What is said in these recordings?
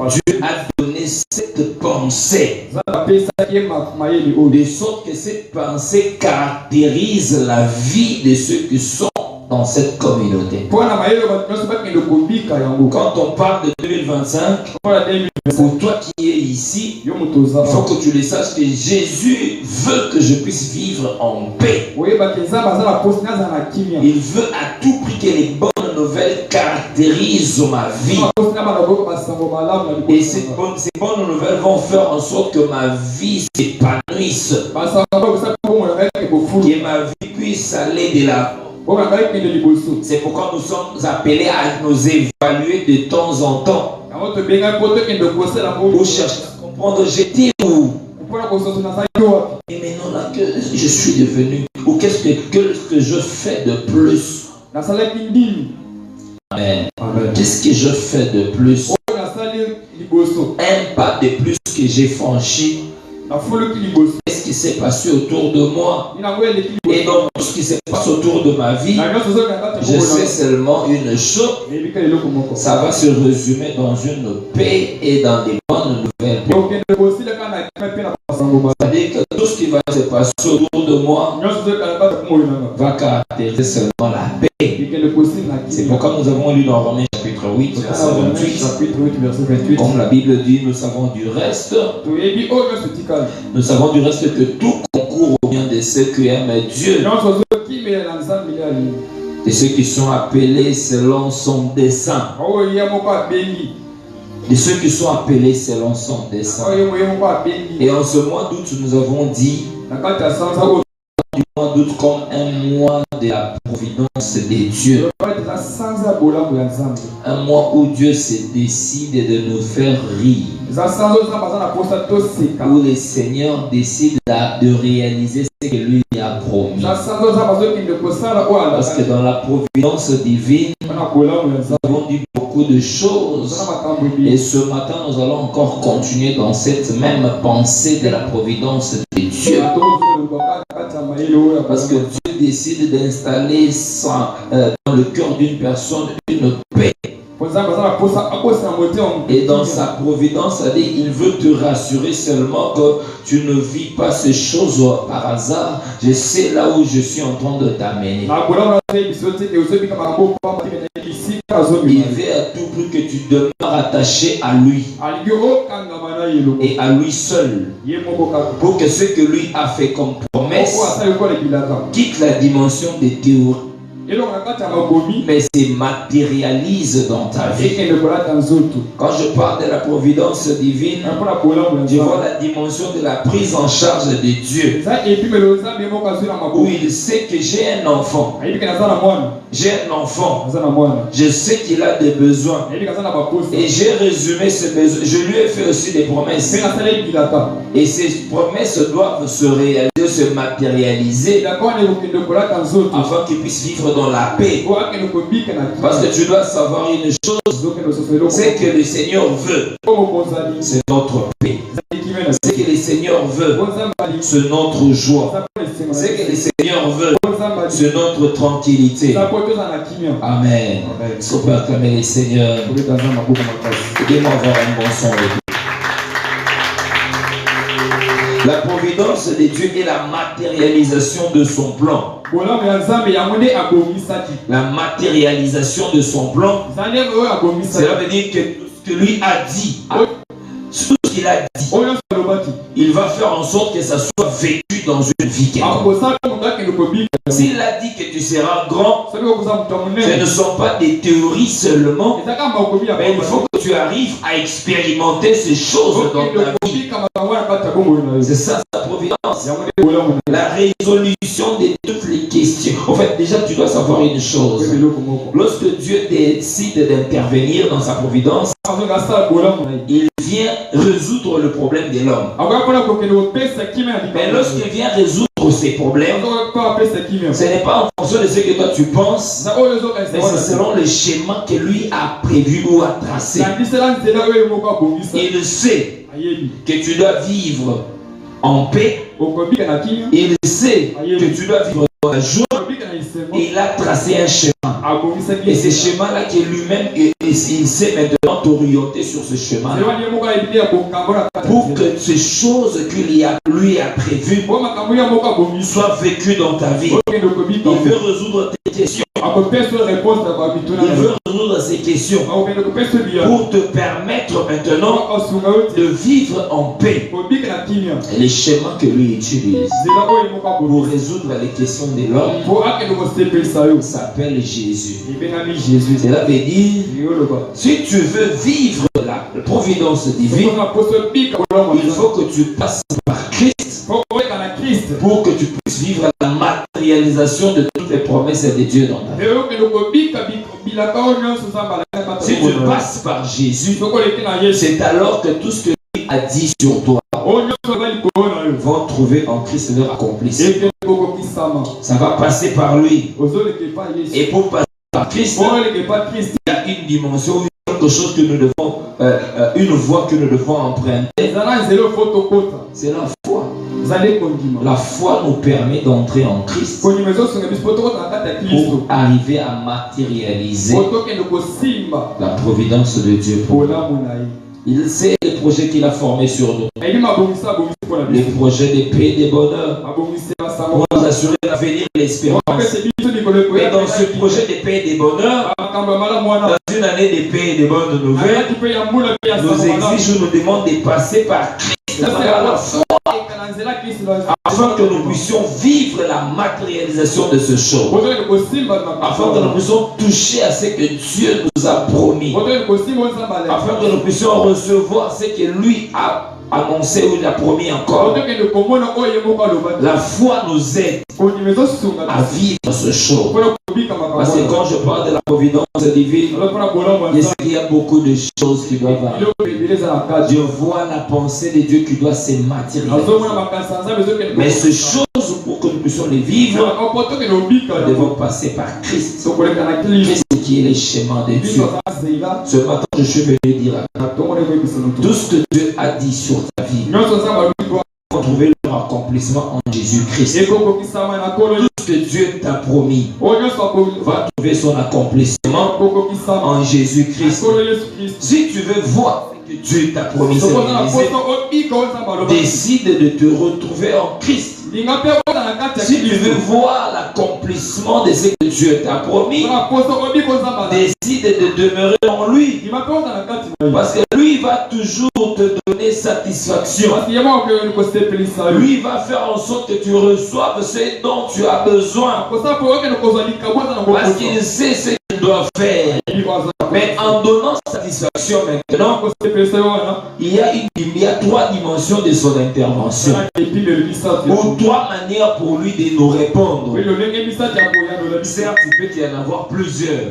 Dieu a donné cette pensée, de sorte que cette pensée caractérise la vie de ceux qui sont dans cette communauté. Quand on parle de 2025, pour toi qui es ici, il faut que tu le saches que Jésus veut que je puisse vivre en paix. Il veut à tout prix que les bonnes nouvelles caractérisent ma vie. Et ces bonnes nouvelles vont faire en sorte que ma vie s'épanouisse, que ma vie puisse aller de l'avant. C'est pourquoi nous sommes appelés à nous évaluer de temps en temps pour chercher à comprendre j'étais où et maintenant là que je suis devenu, ou qu'est-ce que je fais de plus. Amen. Qu'est-ce que je fais de plus? Un pas de plus que j'ai franchi. Qu'est-ce qui s'est passé autour de moi? Et dans tout ce qui se passe autour de ma vie, je sais seulement une chose. Ça va se résumer dans une paix et dans des bonnes nouvelles. C'est-à-dire que tout ce qui va se passer autour de moi va caractériser seulement la paix. C'est pourquoi nous avons lu dans Romains chapitre 8, verset 28. Comme la Bible dit, nous savons du reste. Nous savons du reste que tout concourt au bien de ceux qui aiment Dieu, de ceux qui sont appelés selon son dessein. De ceux qui sont appelés selon son dessein. Et en ce mois d'août, nous avons dit du mois d'août comme un mois de la providence de Dieu. Un mois où Dieu se décide de nous faire rire. Où le Seigneur décide de réaliser ce que lui a promis. Parce que dans la providence divine, nous avons dit beaucoup de choses. Et ce matin, nous allons encore continuer dans cette même pensée de la providence de Dieu. Parce que Dieu décide d'installer dans le cœur d'une personne une paix. Et dans sa providence, il veut te rassurer seulement que tu ne vis pas ces choses par hasard. Je sais là où je suis en train de t'amener. Il veut à tout prix que tu demeures attaché à lui et à lui seul, pour que ce que lui a fait comme promesse quitte la dimension des théories, mais se matérialise dans ta vie. Quand je parle de la providence divine, je vois la dimension de la prise en charge de Dieu, où il sait que j'ai un enfant. J'ai un enfant. Je sais qu'il a des besoins. Et j'ai résumé ces besoins. Je lui ai fait aussi des promesses. Et ces promesses doivent se réaliser, se matérialiser, afin qu'il puisse vivre dans la paix. Parce que tu dois savoir une chose, c'est que le Seigneur veut, c'est notre paix. C'est que le Seigneur veut, c'est notre joie. C'est que le Seigneur veut, c'est notre tranquillité. Amen. Est-ce qu'on peut acclamer le Seigneur? Aidez-moi à avoir un bon son. La providence de Dieu est la matérialisation de son plan. La matérialisation de son plan, cela veut dire que tout ce que lui a dit, tout ce qu'il a dit, il va faire en sorte que ça soit vécu dans une vie. S'il a dit que tu seras grand, ce ne sont pas des théories seulement, mais il faut que tu arrives à expérimenter ces choses dans ta vie. C'est ça sa providence. La résolution de toutes les questions. En fait, déjà tu dois savoir une chose. Lorsque Dieu décide d'intervenir dans sa providence, il vient résoudre le problème de l'homme. Mais lorsqu'il vient résoudre ces problèmes, ce n'est pas en fonction de ce que toi tu penses, mais c'est selon le schéma que lui a prévu ou a tracé. Il sait que tu dois vivre en paix. Il sait que tu dois vivre un jour, il a tracé un schéma. Et ce schéma-là qui est lui-même, il sait maintenant t'orienter sur ce chemin pour que ces choses qu'il lui a prévues soient vécues dans ta vie. Il veut résoudre tes questions. Il veut résoudre ces questions pour te permettre maintenant de vivre en paix. Et les schémas que lui utilise pour résoudre les questions de l'homme s'appelle Jésus. Cela veut dire, si tu veux vivre la providence divine, il faut que tu passes par Christ pour que tu puisses vivre la matérialisation de toutes les promesses de Dieu dans ta vie. Si tu passes par Jésus, c'est alors que tout ce que lui a dit sur toi vont trouver en Christ leur accomplissement. Ça va passer par lui. Et pour passer par Christ, il y a une dimension, quelque chose que nous devons, une voie que nous devons emprunter. C'est la foi. La foi nous permet d'entrer en Christ pour arriver à matérialiser la providence de Dieu pour nous. Il sait les projets qu'il a formés sur nous. Les projets de paix et de bonheur. Pour nous assurer l'avenir et l'espérance. Et dans ce projet de paix et de bonheur, dans une année de paix et de bonnes nouvelles, nous exige ou nous demande de passer par Christ. La foi, afin que nous puissions vivre la matérialisation de ce chose, afin que nous puissions toucher à ce que Dieu nous a promis, afin que nous puissions recevoir ce que lui a annoncé ou il a promis encore. La foi nous aide à vivre ce chose. Parce que quand je parle de la providence divine, je sais qu'il y a beaucoup de choses qui doivent arriver. Je vois la pensée de Dieu qui doit se matérialiser. Mais ces choses, pour que nous puissions les vivre, nous devons passer par Christ. Christ qui est le chemin de Dieu. Ce matin, je suis venu dire tout ce que Dieu a dit sur ta vie, pour trouver leur accomplissement en Jésus-Christ. Tout ce que Dieu t'a promis va trouver son accomplissement en Jésus-Christ. Si tu veux voir ce que Dieu t'a promis, décide de te retrouver en Christ. Si tu veux voir l'accomplissement de ce que Dieu t'a promis, décide de demeurer en lui. Parce que lui va toujours te donner satisfaction. Lui va faire en sorte que tu reçoives ce dont tu as besoin. Parce qu'il sait ce qu'il doit faire. Mais en donnant satisfaction maintenant, il y a trois dimensions de son intervention. Ou trois manières pour lui de nous répondre. Certes, il peut y en avoir plusieurs.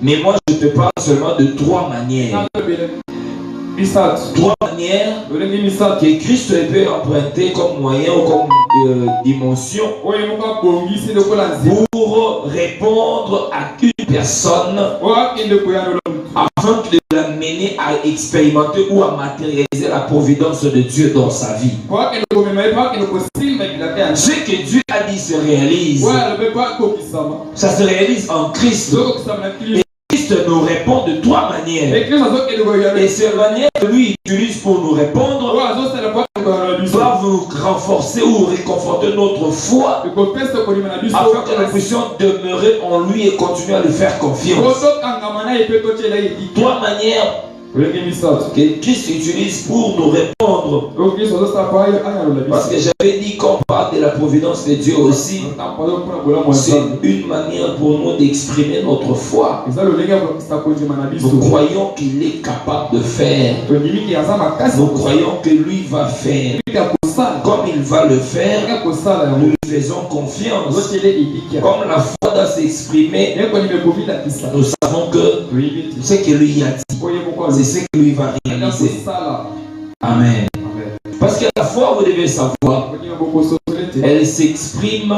Mais moi, je te parle seulement de trois manières. Trois manières que Christ peut emprunter comme moyen ou comme dimension pour répondre à une personne afin de l'amener à expérimenter ou à matérialiser la providence de Dieu dans sa vie. Ce que Dieu a dit se réalise. Ça se réalise en Christ. Christ nous répond de trois manières. Et ces manières que lui utilise pour nous répondre doivent nous renforcer ou réconforter notre foi afin que nous puissions demeurer en lui et continuer à lui faire confiance. Trois manières que Christ utilise pour nous répondre. Parce que j'avais dit qu'on parle de la providence de Dieu aussi. C'est une manière pour nous d'exprimer notre foi. Nous croyons qu'il est capable de faire. Nous croyons que lui va faire. Comme il va le faire, nous lui faisons confiance. Comme la foi doit s'exprimer, nous savons que ce que lui a dit, c'est ce que lui va réaliser. Amen. Parce que la foi, vous devez savoir, elle s'exprime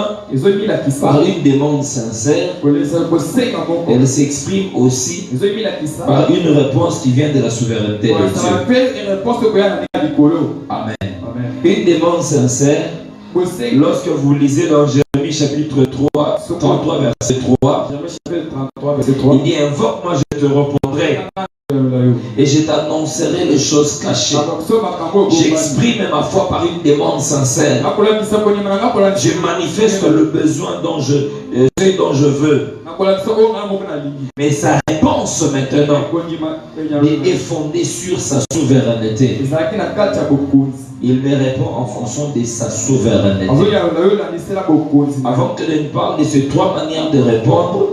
par une demande sincère. Elle s'exprime aussi par une réponse qui vient de la souveraineté de Dieu. Amen. Une demande sincère, lorsque vous lisez dans Jérémie chapitre 3, 33 verset 3. Il dit, invoque-moi, je te répondrai. Et je t'annoncerai les choses cachées. J'exprime ma foi par une demande sincère. Je manifeste le besoin dont je veux. Mais sa réponse maintenant est fondée sur sa souveraineté. Il me répond en fonction de sa souveraineté. Avant que de nous parler de ces trois manières de répondre,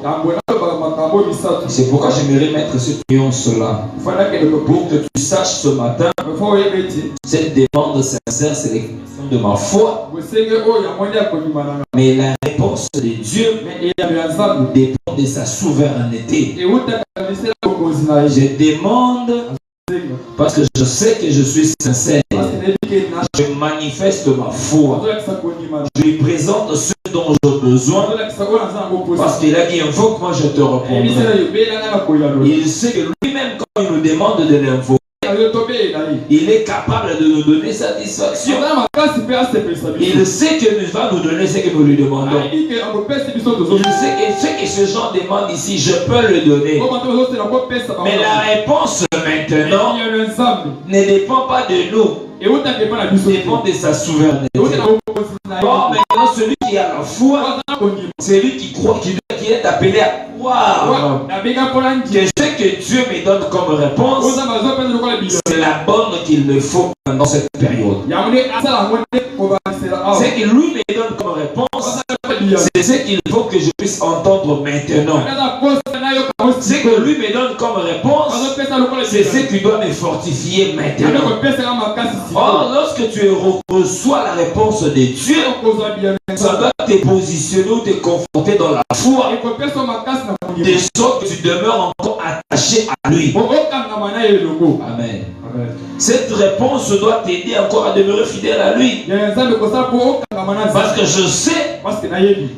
c'est pourquoi j'aimerais mettre cette nuance-là. Pour que tu saches ce matin, cette demande sincère, c'est l'expression de ma foi. Mais la réponse de Dieu dépend de sa souveraineté. Je demande parce que je sais que je suis sincère. Je manifeste ma foi. Je lui présente ce dont j'ai besoin. Parce qu'il a dit, invoque-moi, je te répondrai. Il sait que lui-même, quand il nous demande de l'invoquer, il est capable de nous donner satisfaction. Il sait que nous va nous donner ce que nous lui demandons. Il sait que ce que ce genre demande ici, je peux le donner. Mais la réponse maintenant ne dépend pas de nous. Dépend de sa souveraineté. Or, maintenant, celui qui a la foi, celui qui croit, qui est appelé à croire que ce que Dieu me donne comme réponse, c'est la bonne qu'il me faut dans cette période. Ce que lui me donne comme réponse, c'est ce qu'il faut que je puisse entendre maintenant. Ce que lui me donne comme réponse, c'est ce qui doit me fortifier maintenant. Or, lorsque tu reçois la réponse de Dieu, ça doit te positionner ou te conforter dans la foi, de sorte que tu demeures encore attaché à lui. Amen. Cette réponse doit t'aider encore à demeurer fidèle à lui. Parce que je sais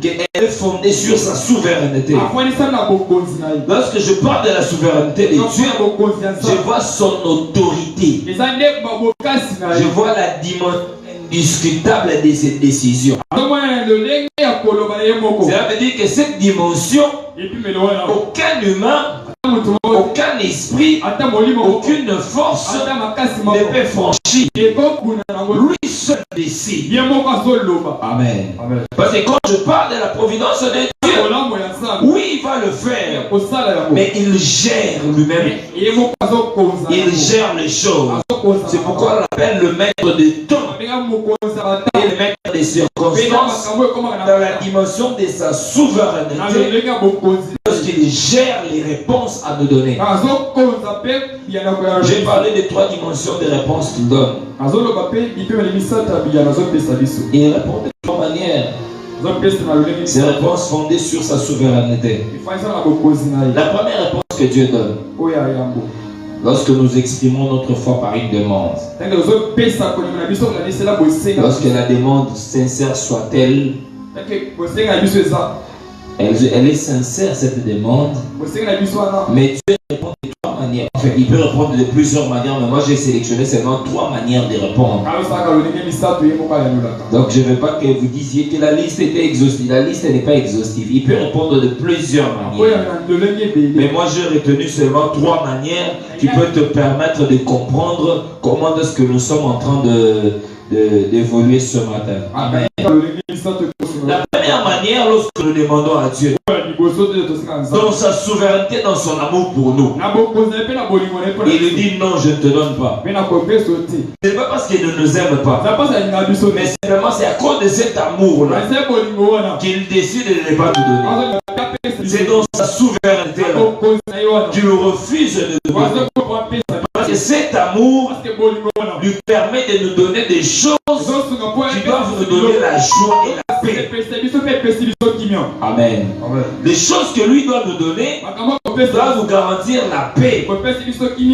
qu'elle est fondée sur sa souveraineté. Lorsque je parle de la souveraineté de Dieu, je vois son autorité. Je vois la dimension indiscutable de ses décisions. Cela veut dire que cette dimension, aucun humain, aucun esprit, aucune force ne peut franchir. Lui seul décide. Amen. Parce que quand je parle de la providence de Dieu, oui, il va le faire, mais il gère lui-même. Il gère les choses. C'est pourquoi on l'appelle le maître des temps et le maître des circonstances dans la dimension de sa souveraineté. Lorsqu'il gère les réponses à nous donner. J'ai parlé des trois dimensions des réponses qu'il donne. Il répond de trois manières. Ces réponses fondées sur sa souveraineté. La première réponse que Dieu donne, lorsque nous exprimons notre foi par une demande, lorsque la demande sincère soit-elle, elle est sincère cette demande, mais Dieu répond de trois manières. En fait, il peut répondre de plusieurs manières, mais moi j'ai sélectionné seulement trois manières de répondre. Donc je ne veux pas que vous disiez que la liste était exhaustive. La liste n'est pas exhaustive. Il peut répondre de plusieurs manières. Mais moi j'ai retenu seulement trois manières qui peuvent te permettre de comprendre comment est-ce que nous sommes en train d'évoluer ce matin. Amen. La première manière, lorsque nous demandons à Dieu, dans sa souveraineté, dans son amour pour nous, il lui dit non, je ne te donne pas. Ce n'est pas parce qu'il ne nous aime pas, mais simplement c'est à cause de cet amour-là qu'il décide de ne pas nous donner. C'est dans sa souveraineté qu'il refuse de nous donner. Parce que cet amour lui permet de nous donner des choses qui doivent nous donner la joie et la paix. Amen. Les choses que lui doit nous donner doivent nous garantir la paix.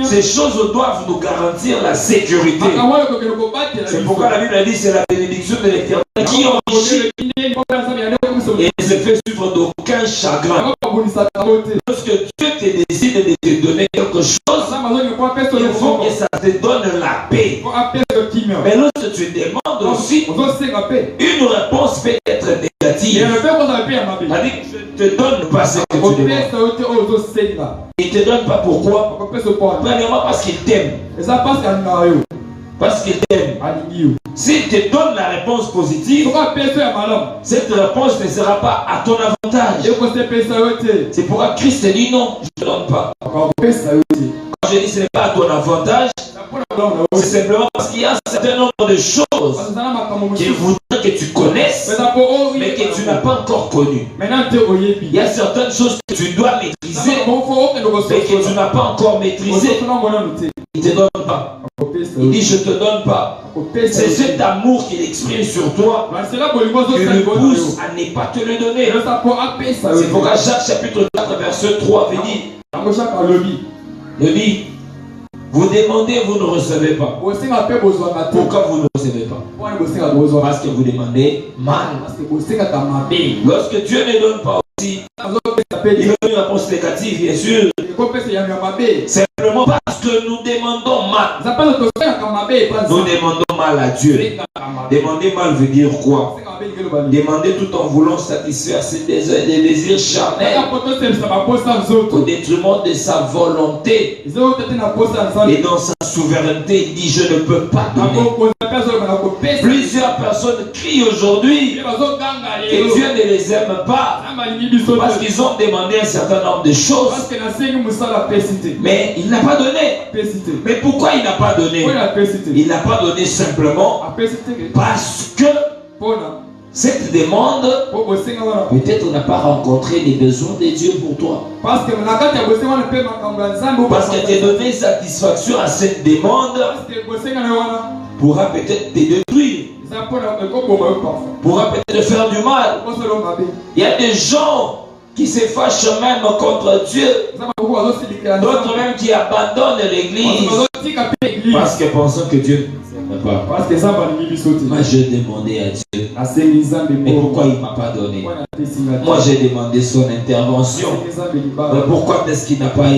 Ces choses doivent nous garantir la sécurité. C'est pourquoi la Bible a dit c'est la bénédiction de l'Éternel qui enrichit et ne se fait suivre d'aucun chagrin. Lorsque Dieu te décide de te donner quelque chose, il faut que ça te donne la paix. Mais lorsque tu demandes aussi, une réponse peut être négative. négative. C'est-à-dire que je ne te donne pas ce que tu demandes. Il ne te donne pas pourquoi? Premièrement parce qu'il t'aime. Parce qu'il t'aime. S'il te donne la réponse positive, cette réponse ne sera pas à ton avantage. C'est pourquoi Christ dit non, je ne te donne pas. Quand je dis ce n'est pas à ton avantage, c'est simplement parce qu'il y a un certain nombre de choses qu'il voudrait que tu connaisses, mais que tu n'as pas encore connues. Il y a certaines choses que tu dois maîtriser, mais que tu n'as pas encore maîtrisées. Il ne te donne pas. Il dit je ne te donne pas. C'est cet amour qu'il exprime sur toi qui le pousse à ne pas te le donner. C'est pourquoi Jacques chapitre 4 verset 3 dit, vous demandez, vous ne recevez pas. Pourquoi vous ne recevez pas? Parce que vous demandez mal. Lorsque Dieu ne donne pas aussi, il donne une réponse négative, bien sûr. Simplement parce que nous demandons mal. Nous demandons mal à Dieu. Demander mal veut dire quoi? Demander tout en voulant satisfaire ses désirs charnels au détriment de sa volonté. Et dans sa souveraineté, il dit je ne peux pas donner. Plusieurs personnes crient aujourd'hui que Dieu ne les aime pas parce qu'ils ont demandé un certain nombre de choses. Mais il n'a pas donné. Mais pourquoi il n'a pas donné? Il n'a pas donné simplement parce que cette demande, peut-être on n'a pas rencontré les besoins de Dieu pour toi. Parce que te donner satisfaction à cette demande pourra peut-être te détruire. Pourra peut-être te faire du mal. Il y a des gens qui se fâchent même contre Dieu. D'autres même qui abandonnent l'église. Parce que pensant que Dieu n'aime pas. Moi j'ai demandé à Dieu. Mais pourquoi il ne m'a pas donné? Moi j'ai demandé son intervention. Mais pourquoi est-ce qu'il n'a pas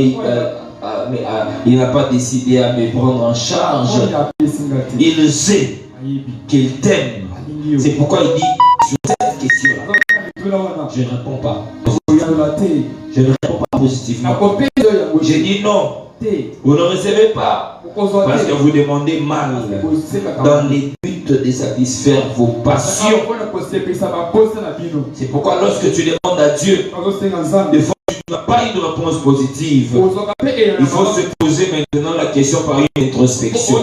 il n'a pas décidé à me prendre en charge? Il sait qu'il t'aime. C'est pourquoi il dit sur cette question-là, je ne réponds pas. Je ne réponds pas positivement. J'ai dit non. Vous ne recevez pas parce que vous demandez mal dans les buts de satisfaire vos passions. C'est pourquoi lorsque tu demandes à Dieu, des fois tu n'as pas une réponse positive. Il faut se poser maintenant la question par une introspection.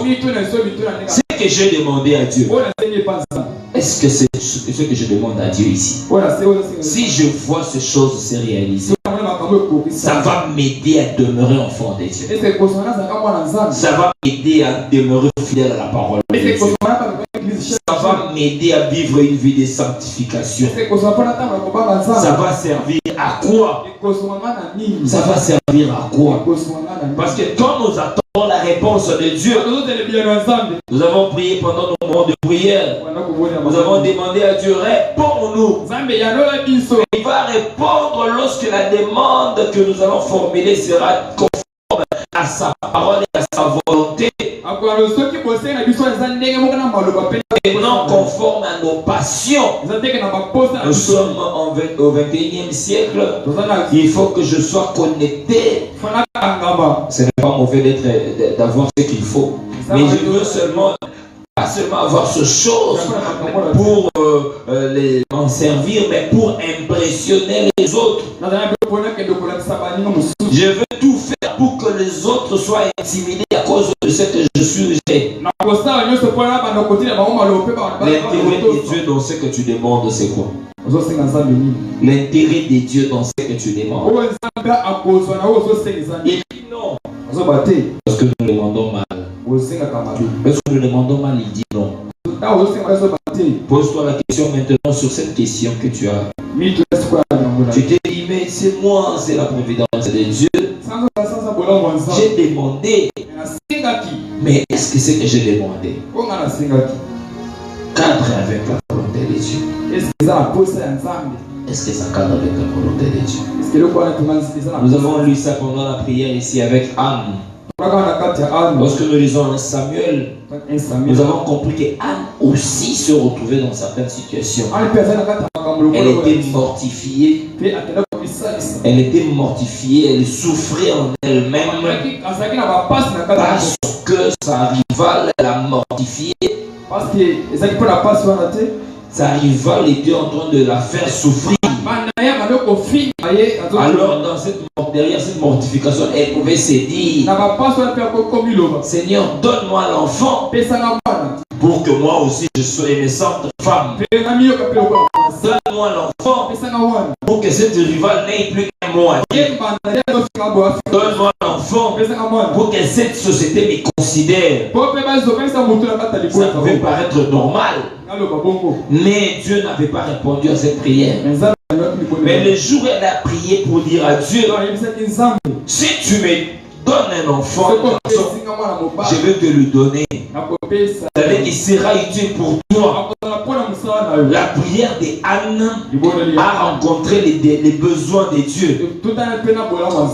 Ce que j'ai demandé à Dieu, est-ce que c'est ce que je demande à Dieu ici? Si je vois ces choses se réaliser, ça va m'aider à demeurer enfant de Dieu. Ça va m'aider à demeurer fidèle à la parole de Dieu. Ça va m'aider à vivre une vie de sanctification. Ça va servir à quoi? Ça va servir à quoi? Parce que quand nous attendons la réponse de Dieu, nous avons prié pendant nos moments de prière. Nous avons demandé à Dieu, réponds-nous. Il va répondre lorsque la demande que nous allons formuler sera conforme à sa parole et à sa volonté. Et non conforme à nos passions. Nous sommes au 21e siècle. Il faut que je sois connecté. Ce n'est pas mauvais d'avoir ce qu'il faut. Mais je veux seulement, pas seulement avoir ce chose pour m'en servir, mais pour impressionner les autres. Je veux tout faire pour que les autres soient intimidés à cause de ce que je suis. L'intérêt de Dieu dans ce que tu demandes, c'est quoi? L'intérêt de Dieu dans ce que tu demandes. Il dit non. Parce que nous demandons mal. Parce que nous demandons mal, il dit non. Pose-toi la question maintenant sur cette question que tu as. Tu t'es dit, mais c'est moi, c'est la providence de Dieu. J'ai demandé. Mais est-ce que c'est que j'ai demandé cadre avec la volonté de Dieu? Est-ce que ça cadre avec la volonté de Dieu? Nous avons lu ça pendant la prière ici avec Anne. Lorsque nous lisons Samuel, nous avons compris que Anne aussi se retrouvait dans certaines situations. Elle était mortifiée. Elle était mortifiée. Elle souffrait en elle-même parce que sa rivale l'a mortifiée. Sa rivale était en train de la faire souffrir. Alors derrière cette mortification, elle pouvait se dire: Seigneur, donne-moi l'enfant pour que moi aussi je sois une naissante femme. Donne-moi l'enfant pour que cette rivale n'ait plus qu'un moi. Donne-moi l'enfant pour que cette société me considère. Ça pouvait paraître normal, mais Dieu n'avait pas répondu à cette prière. Mais le jour où elle a prié pour dire à Dieu: si tu me donnes un enfant, je vais te le donner. C'est-à-dire qu'il sera utile pour toi. La prière d'Anne a rencontré les besoins de Dieu.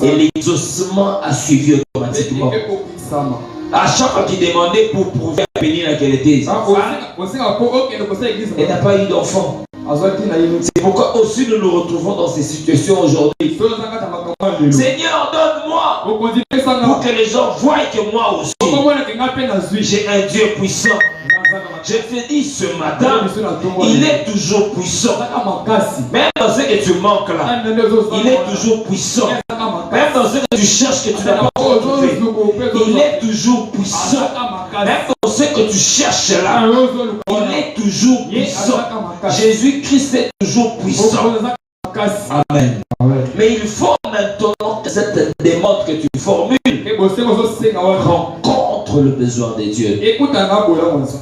Et l'exaucement a suivi automatiquement. À chaque fois qu'il demandait pour prouver à Pénina qu'elle était, elle n'a pas eu d'enfant. C'est pourquoi aussi nous nous retrouvons dans ces situations aujourd'hui. Seigneur, donne-moi pour que les gens voient que moi aussi j'ai un Dieu puissant. Je te dis ce matin, il est toujours puissant. Même dans ce que tu manques là, il est toujours puissant. Même dans ce que tu cherches que tu n'as pas trouvé, il est toujours puissant. Même dans ce que tu cherches là, il est toujours puissant. Jésus-Christ est toujours puissant. Amen. Mais il faut maintenant que cette demande que tu formules rencontre le besoin de Dieu.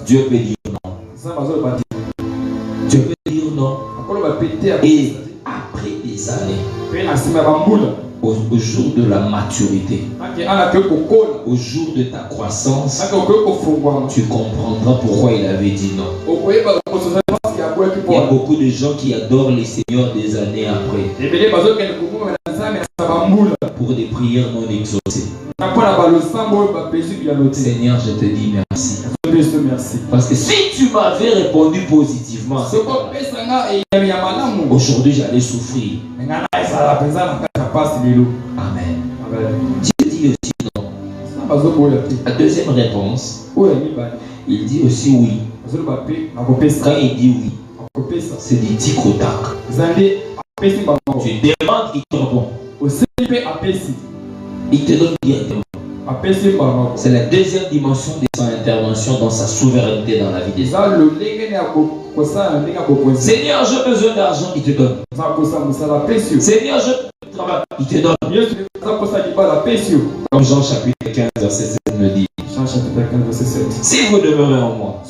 Dieu peut dire non. Dieu peut dire non. Et après des années, au jour de la maturité, au jour de ta croissance, tu comprendras pourquoi il avait dit non. Il y a beaucoup de gens qui adorent les seigneurs des années après pour des prières non exaucées. Seigneur, je te dis merci. Parce que si tu m'avais répondu positivement, aujourd'hui j'allais souffrir. Amen. Dieu dit aussi non. La deuxième réponse, il dit aussi oui. Quand il dit oui, c'est des tic-au-tac. Tu demandes, il te répond. Il te donne directement. C'est la deuxième dimension de son intervention dans sa souveraineté dans la vie des hommes. Seigneur, j'ai besoin d'argent, il te donne. Seigneur, je travaille, il te donne. Comme Jean chapitre 15, verset 7 me dit: si vous demeurez en moi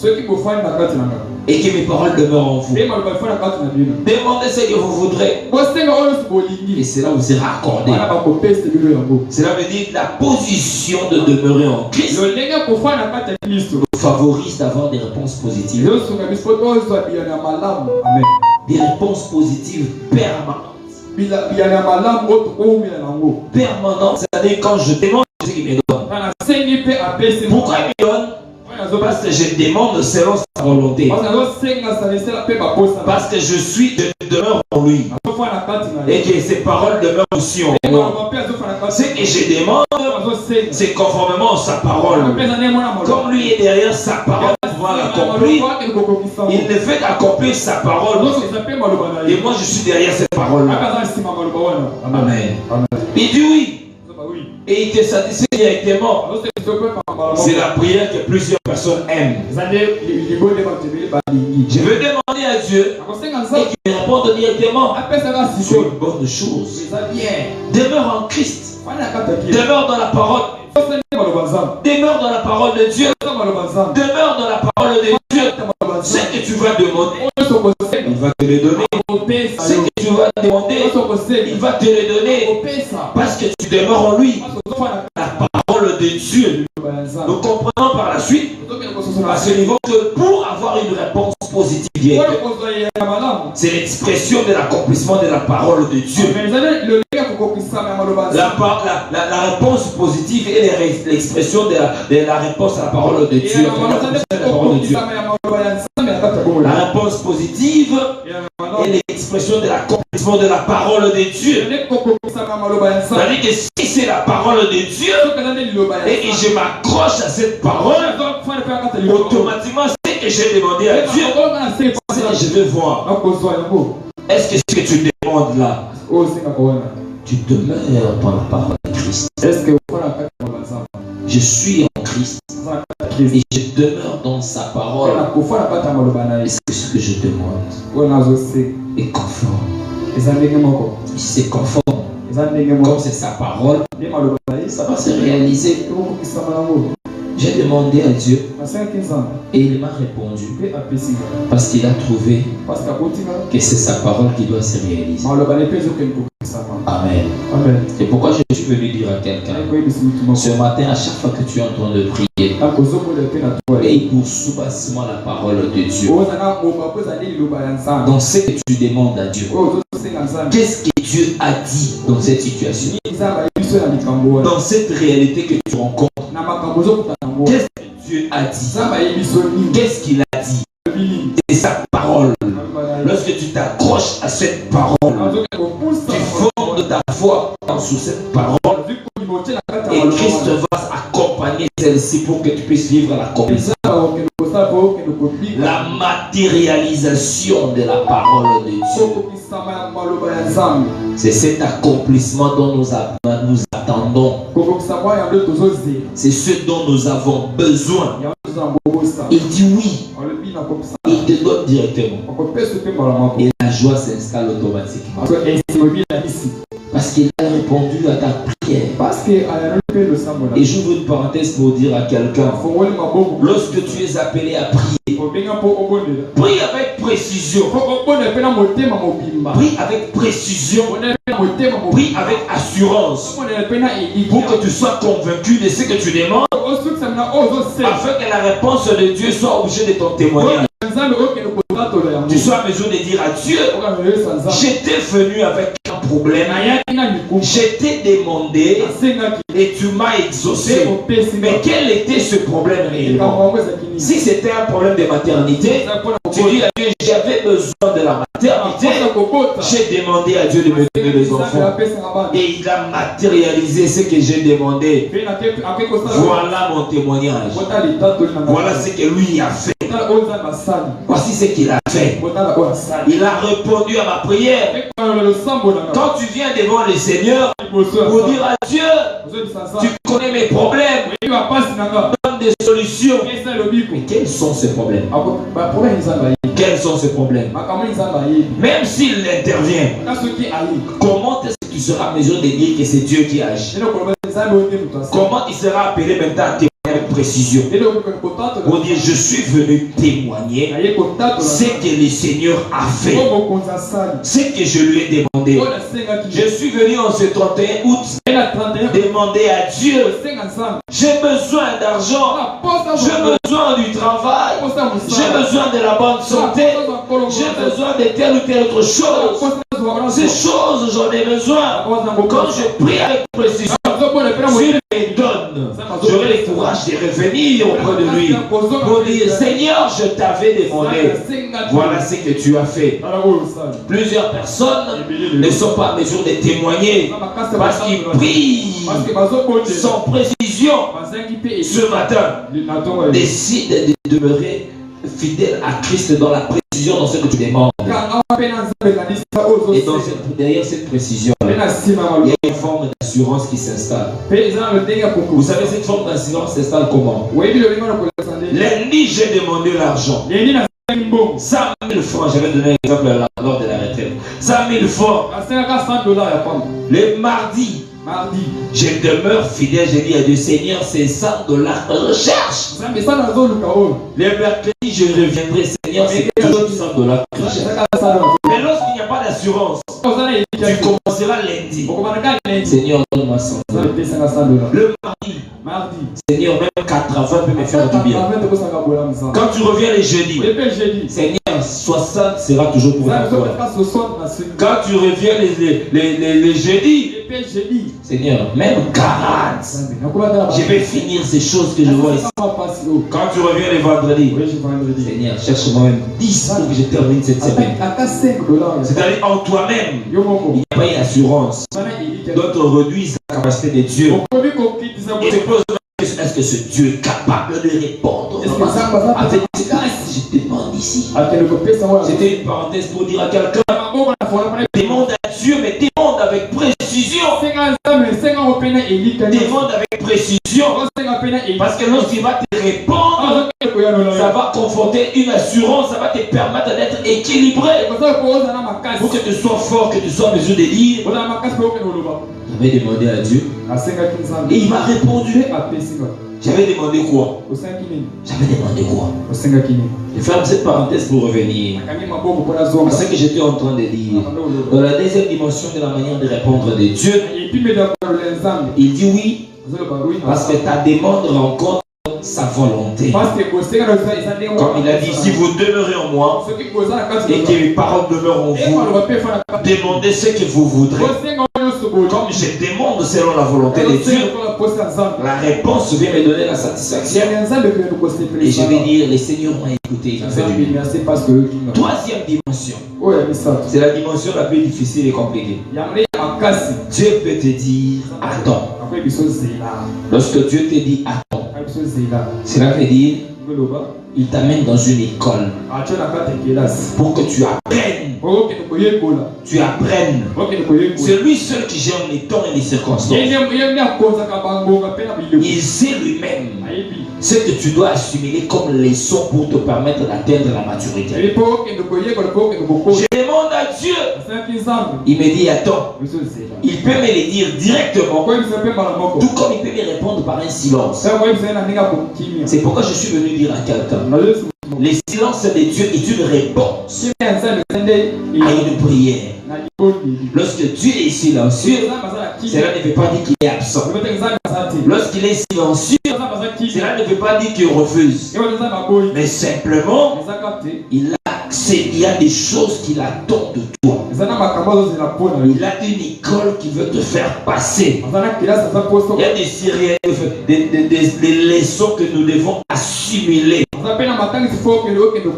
et que mes paroles demeurent en vous, demandez ce que vous voudrez et cela vous sera accordé. Cela veut dire que la position de demeurer en Christ nous favorise d'avoir des réponses positives. Des réponses positives permanentes. Permanentes, c'est-à-dire quand je demande ce qu'il me donne. Pourquoi il me donne? Parce que je demande selon sa volonté. Parce que je demeure en lui. Et que ses paroles demeurent aussi en moi. Ce que je demande, c'est conformément à sa parole. Comme lui est derrière sa parole pour pouvoir l'accomplir, il ne fait qu'accomplir sa parole. Et moi je suis derrière cette parole. Amen. Il dit oui. Et il te satisfait directement. C'est la prière que plusieurs personnes aiment. Je veux demander à Dieu et qu'il me réponde directement. C'est une bonne chose. Demeure en Christ. Demeure dans la parole. Demeure dans la parole de Dieu. Demeure dans la parole de Dieu. Ce que tu vas demander, il va te le donner. Ce que tu vas demander, il va te le donner. Parce que tu demeures en lui. La parole de Dieu. Nous comprenons par la suite, à ce niveau, que pour avoir une réponse positive, c'est l'expression de l'accomplissement de la parole de Dieu. La réponse positive est l'expression de la réponse à la parole de Dieu. La réponse positive est l'expression l'expression de l'accomplissement de la parole de Dieu. C'est-à-dire que si c'est la parole de Dieu et que je m'accroche à cette parole, automatiquement, ce que j'ai demandé à Dieu, c'est que je vais voir. Est-ce que ce que tu demandes là, tu demeures dans la parole de Christ? Je suis en Christ et je demeure dans sa parole. Est-ce que ce que je demande est conforme? Si c'est conforme, comme c'est sa parole, ça va se réaliser. J'ai demandé à Dieu et il m'a répondu parce qu'il a trouvé que c'est sa parole qui doit se réaliser. Amen. Et pourquoi je suis venu dire à quelqu'un ce matin, à chaque fois que tu es en train de prier, et pour sous-bassement la parole de Dieu, dans ce que tu demandes à Dieu, qu'est-ce que Dieu a dit dans cette situation, dans cette réalité que tu rencontres? Qu'est-ce que Dieu a dit? Qu'est-ce qu'il a dit? C'est sa parole. Lorsque tu t'accroches à cette parole, tu fondes ta foi sur cette parole, et Christ va accompagner celle-ci pour que tu puisses vivre l'accomplissement. La matérialisation de la parole de Dieu. C'est cet accomplissement dont nous attendons. C'est ce dont nous avons besoin. Il dit oui. Il te donne directement. Et la joie s'installe automatiquement. Parce qu'il a répondu à ta prière. Et j'ouvre une parenthèse pour dire à quelqu'un, lorsque tu es appelé à prier, prie avec précision. Prie avec précision. Prie avec assurance. Pour que tu sois convaincu de ce que tu demandes, afin que la réponse de Dieu soit objet de ton témoignage. Tu sois en mesure de dire à Dieu, j'étais venu avec un problème, j'étais demandé et tu m'as exaucé. Mais quel était ce problème réellement? Si c'était un problème de maternité, tu dis à Dieu, j'avais besoin de la maternité, j'ai demandé à Dieu de me donner les enfants et il a matérialisé ce que j'ai demandé. Voilà mon témoignage. Voilà ce que lui a fait. Voici ce qu'il a fait. Il a répondu à ma prière. Quand tu viens devant le Seigneur pour dire à Dieu, tu connais mes problèmes, donne des solutions. Mais quels sont ces problèmes? Quels sont ces problèmes? Même s'il intervient, comment est-ce que tu seras en mesure de dire que c'est Dieu qui agit? Comment il sera appelé maintenant à témoigner avec précision pour dire je suis venu témoigner ce que le Seigneur a fait, ce que je lui ai demandé. Je suis venu en ce 31 août demander à Dieu, j'ai besoin d'argent, j'ai besoin du travail, j'ai besoin de la bonne santé, j'ai besoin de telle ou telle autre chose. Ces choses j'en ai besoin. Quand je prie avec précision, Dieu me donne. J'aurai le courage de revenir auprès de lui pour dire Seigneur, je t'avais demandé. Voilà ce que tu as fait. Plusieurs personnes ne sont pas en mesure de témoigner parce qu'ils prient sans précision. Ce matin, décide de demeurer fidèle à Christ dans la précision dans ce que tu demandes. Et derrière cette précision, il y a une forme d'assurance qui s'installe. Vous savez, cette forme d'assurance s'installe comment? Lundi, j'ai demandé l'argent. 100 000 francs, j'avais donné un exemple lors de la retraite. 100 000 francs. Le mardi, je demeure fidèle, je dis à Dieu, Seigneur, c'est $100 que je cherche. Le mercredi, je reviendrai, Seigneur, c'est toujours $100 que je cherche. Mais lorsqu'il n'y a pas d'assurance, tu commenceras lundi. Seigneur, donne-moi 100 $. Le mardi, Seigneur, même 80 peut me faire du bien. Quand tu reviens le jeudi, Seigneur, 60 sera toujours pour toi. Quand tu reviens les jeudis, Seigneur, même 40, je vais finir ces choses que je vois ici. Quand tu reviens les vendredis, Seigneur, cherche-moi même 10 pour que je termine cette semaine. C'est-à-dire en toi-même, il n'y a pas une assurance. D'autres réduisent la capacité de Dieu. Et se posent la question, est-ce que ce Dieu est capable de répondre? En fait, je demande ici. C'était une parenthèse pour dire à quelqu'un, demande à Dieu, mais demande avec précision. Demande avec précision. Parce que lorsqu'il va te répondre, ça va conforter une assurance, ça va te permettre d'être équilibré. Pour que tu sois fort, que tu sois en mesure de dire. J'avais demandé à Dieu et il m'a répondu. J'avais demandé quoi? J'avais demandé quoi? Je ferme cette parenthèse pour revenir à ce que j'étais en train de dire. Dans la deuxième dimension de la manière de répondre de Dieu, il dit oui parce que ta demande rencontre sa volonté. Comme il a dit, si vous demeurez en moi et que mes paroles demeurent en vous, demandez ce que vous voudrez. Comme je demande selon la volonté de Dieu, la réponse vient me donner la satisfaction. Et je vais dire, les seigneurs m'ont écouté. Troisième dimension, c'est la dimension la plus difficile et compliquée. Dieu peut te dire attends. Lorsque Dieu te dit attends, cela veut dire il t'amène dans une école pour que tu apprennes. Tu apprennes. C'est lui seul qui gère les temps et les circonstances. Il sait lui-même ce que tu dois assimiler comme leçon pour te permettre d'atteindre la maturité. Je demande à Dieu. Il me dit attends. Il peut me le dire directement. Tout comme il peut me répondre par un silence. C'est pourquoi je suis venu dire à quelqu'un, le silence de Dieu est une réponse à une prière. Lorsque Dieu est silencieux, cela ne veut pas dire qu'il est absent. Lorsqu'il est silencieux, cela ne veut pas dire qu'il refuse. Mais simplement, il y a des choses qu'il attend de toi. Il a une école qui veut te faire passer. Il y a des séries, des leçons que nous devons assimiler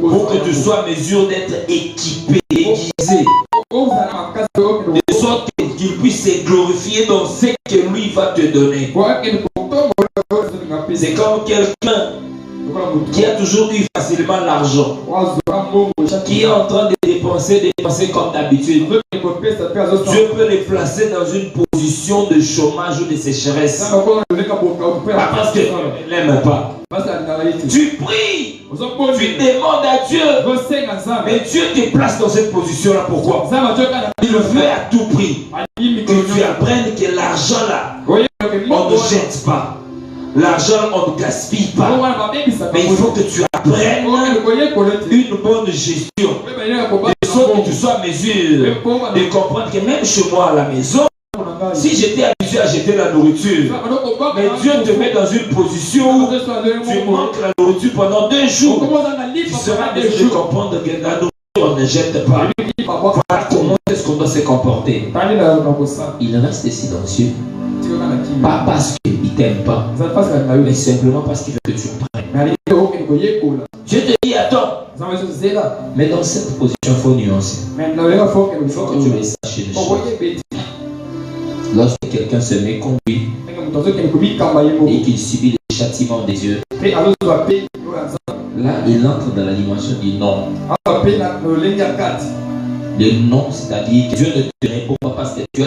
pour que tu sois en mesure d'être équipé, aiguisé, de sorte qu'il puisse se glorifier dans ce que lui va te donner. C'est comme quelqu'un qui a toujours eu facilement l'argent, qui est en train de dépenser comme d'habitude. Dieu peut les placer dans une position de chômage ou de sécheresse. Pas parce qu'il n'aime pas. Tu pries, tu demandes à Dieu, mais Dieu te place dans cette position-là. Pourquoi? Il veut à tout prix que tu apprennes que l'argent là, on ne jette pas. L'argent, on ne gaspille pas. Mais il faut que tu apprennes une bonne gestion. De sorte que tu sois en mesure de comprendre que même chez moi à la maison, si j'étais habitué à jeter la nourriture, mais Dieu te met dans une position où tu manques la nourriture pendant 2 jours, tu seras en mesure de comprendre que la nourriture on ne jette pas. Voilà comment est-ce qu'on doit se comporter. Il reste silencieux. Pas parce qu'il ne t'aime pas, mais simplement parce qu'il veut que tu apprennes. Dieu te dit attends. Mais dans cette position, il faut nuancer. Il faut que tu le saches les choses. Lorsque quelqu'un se met contre lui et qu'il subit les châtiments des dieux, là il entre dans la dimension du non. Le non, c'est-à-dire que Dieu ne te répond pas parce que tu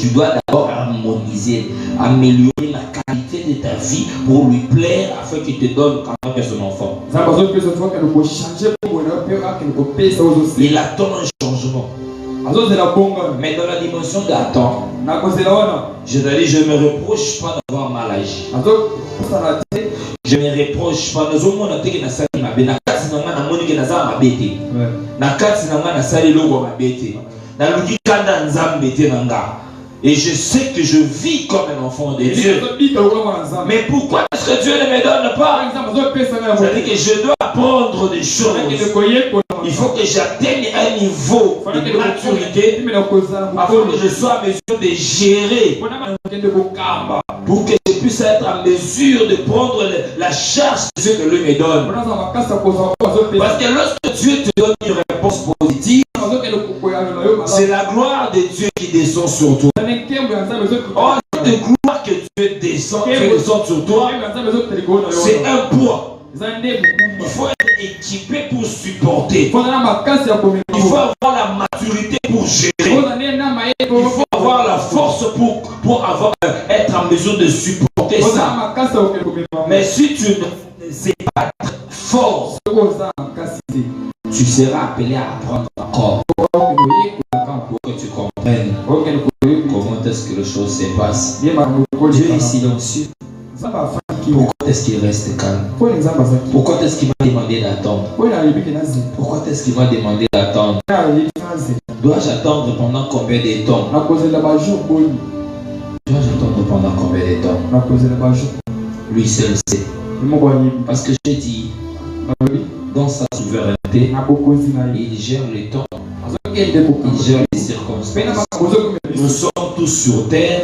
dois d'abord harmoniser, améliorer la qualité de ta vie pour lui plaire afin qu'il te donne quand même son enfant. Il attend un changement. Mais dans la dimension d'attente, je ne me reproche pas d'avoir mal agi. Je ne me reproche pas. Et je sais que je vis comme un enfant de Dieu. Mais pourquoi est-ce que Dieu ne me donne pas? C'est-à-dire que je dois apprendre des choses. Il faut que j'atteigne un niveau de maturité afin que je sois en mesure de gérer, pour que je puisse être en mesure de prendre la charge de ce que lui me donne. Parce que lorsque Dieu te donne une réponse positive, c'est la gloire de Dieu qui descend sur toi. Or, de gloire que Dieu descend sur toi, c'est un poids. Il faut être équipé pour supporter. Il faut avoir la maturité pour gérer. Il faut avoir la force pour être en mesure de supporter ça. Mais si tu ne sais pas être fort, tu seras appelé à apprendre encore. Pour que tu comprennes comment est-ce que les choses se passent. Dieu est silencieux. Pourquoi est-ce qu'il reste calme? Pourquoi est-ce qu'il m'a demandé d'attendre? Pourquoi est-ce qu'il m'a demandé d'attendre? Dois-je attendre pendant combien de temps? Dois-je attendre pendant combien de temps? Lui seul sait. Parce que j'ai dit, dans sa souveraineté, il gère les temps. Il gère les circonstances. Nous sommes tous sur terre,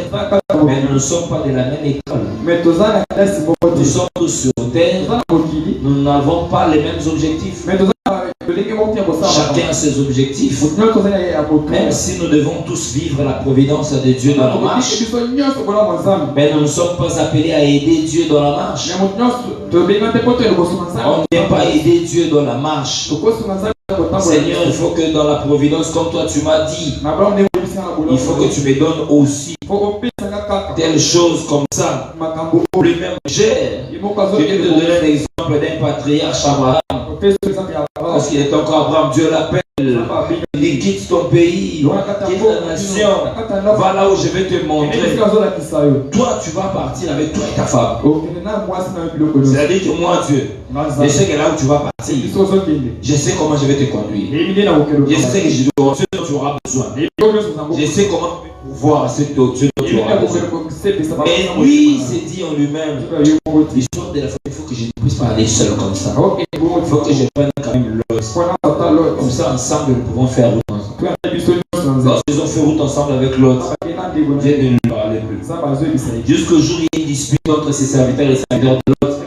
mais nous ne sommes pas de la même école. Nous sommes tous sur terre, nous n'avons pas les mêmes objectifs. Chacun a ses objectifs. Même si nous devons tous vivre la providence de Dieu dans nos marches, mais nous ne sommes pas appelés à aider Dieu dans la marche. On ne vient pas aider Dieu dans la marche. Seigneur, il faut que dans la providence, comme toi tu m'as dit, il faut que tu me donnes aussi telle chose comme ça. Lui-même gère. Je vais te donner un exemple d'un patriarche Abraham. Parce qu'il est encore Abraham, Dieu l'appelle. Il dit quitte ton pays, quitte la nation, va là où je vais te montrer. Toi tu vas partir avec toi et ta femme. C'est-à-dire que moi Dieu, je sais que là où tu vas partir, je sais comment je vais te conduire. Je sais que ce dont tu auras besoin. Je sais comment pouvoir ce dont tu auras besoin. Et lui il s'est dit en lui-même, l'histoire de la femme, il faut que je ne puisse pas aller seul comme ça. Il faut que je prenne quand même l'autre. Comme ça ensemble nous pouvons faire route ensemble. Lorsqu'ils ont fait route ensemble avec l'autre, Dieu ne lui parlait plus. Jusqu'au jour où il y a une dispute entre ses serviteurs et les serviteurs de l'autre.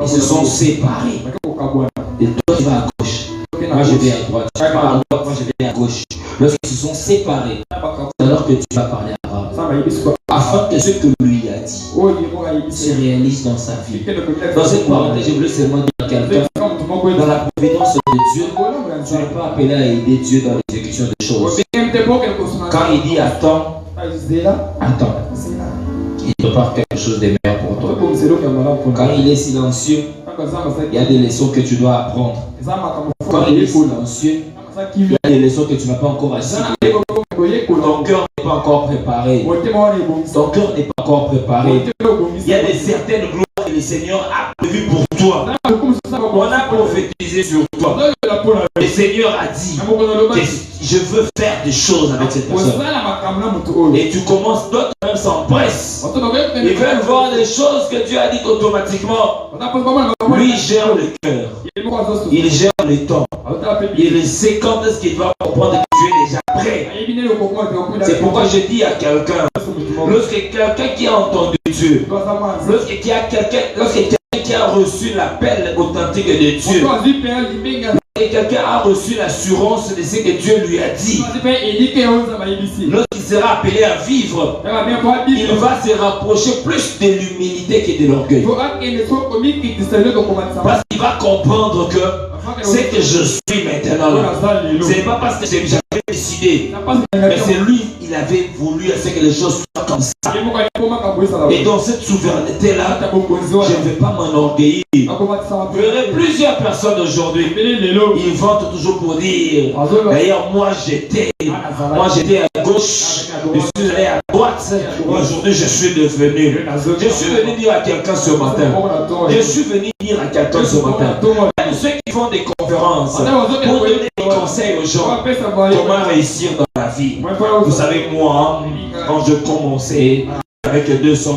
Ils se sont séparés. Et toi tu vas à gauche, moi je vais à droite. Tu pars à droite, moi je vais à gauche. Lorsqu'ils se sont séparés, c'est alors que tu vas parler arabe. Afin que ce que lui a dit se réalise dans sa vie. Dans cette parenthèse, je voulais seulement dire à quelqu'un, dans la providence de Dieu, tu n'es pas appelé à aider Dieu dans l'exécution des choses. Quand il dit attends, attends. Il prépare quelque chose de meilleur pour toi. Quand il est silencieux, il y a des leçons que tu dois apprendre. Quand il est silencieux, il y a des leçons que tu n'as pas encore assimilées. Ton cœur n'est pas encore préparé. Ton cœur n'est pas encore préparé. Il y a des certaines gloires que le Seigneur a prévues pour toi. On a prophétisé sur toi. Le Seigneur a dit que je veux faire des choses avec cette personne. Et tu commences, d'autres même s'empressent. Ils veulent voir des choses que Dieu a dit automatiquement. Lui il gère le cœur. Il gère le temps. Il sait quand est-ce qu'il va comprendre que Dieu est déjà prêt. C'est pourquoi je dis à quelqu'un, lorsque quelqu'un qui a entendu Dieu, lorsque quelqu'un qui a reçu l'appel authentique de Dieu, et quelqu'un a reçu l'assurance de ce que Dieu lui a dit, lorsqu'il sera appelé à vivre, il va se rapprocher plus de l'humilité que de l'orgueil. Parce qu'il va comprendre que c'est que je suis maintenant là. Ce n'est pas parce que j'avais décidé, mais c'est lui, il avait voulu à ce que les choses soient comme ça. Et dans cette souveraineté-là, je ne vais pas m'enorgueillir. Je verrai plusieurs personnes aujourd'hui, ils vantent toujours pour dire, d'ailleurs moi j'étais à gauche, je suis allé à droite, aujourd'hui je suis devenu. Je suis venu dire à quelqu'un ce matin, ceux qui font des conférences pour donner des conseils aux gens, comment réussir dans la vie. Vous savez, moi, quand je commençais avec $200,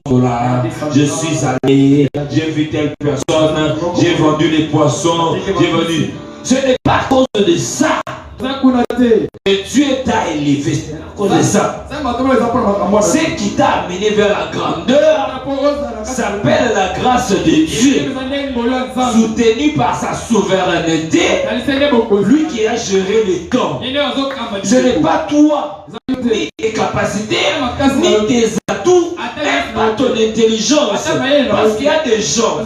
je suis allé, j'ai vu telle personne, j'ai vendu les poissons, j'ai vendu. Ce n'est pas à cause de ça que Dieu t'a élevé. C'est à cause de ça. Ce qui t'a amené vers la grandeur s'appelle la grâce de Dieu, soutenu par sa souveraineté, lui qui a géré les temps. Ce n'est pas toi, ni tes capacités, ni tes atouts, même pas ton intelligence. Parce qu'il y a des gens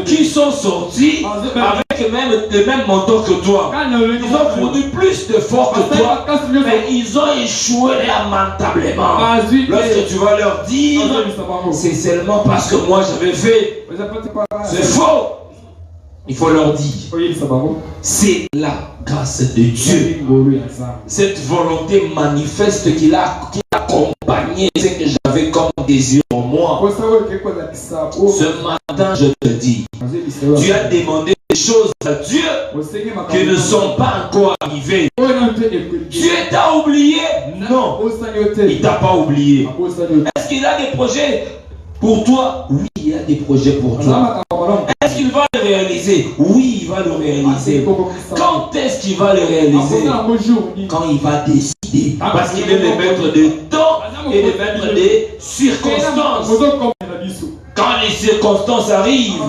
qui sont sortis avec le même montant que toi. Ils ont fourni plus d'efforts que toi, mais ils ont échoué lamentablement. Lorsque tu vas leur dire, c'est seulement parce que moi j'avais fait, c'est faux. Il faut leur dire, c'est la grâce de Dieu. Cette volonté manifeste qu'il a accompagné ce que j'avais comme désir en moi. Ce matin, je te dis, tu as demandé des choses à Dieu qui ne sont pas encore arrivées. Dieu t'a oublié? Non, il ne t'a pas oublié. Est-ce qu'il a des projets pour toi? Oui, il a des projets pour toi. Est-ce qu'il va le réaliser? Oui, il va le réaliser. Quand est-ce qu'il va le réaliser? Quand il va décider. Parce qu'il est le maître de temps et le maître des circonstances. Quand les circonstances arrivent,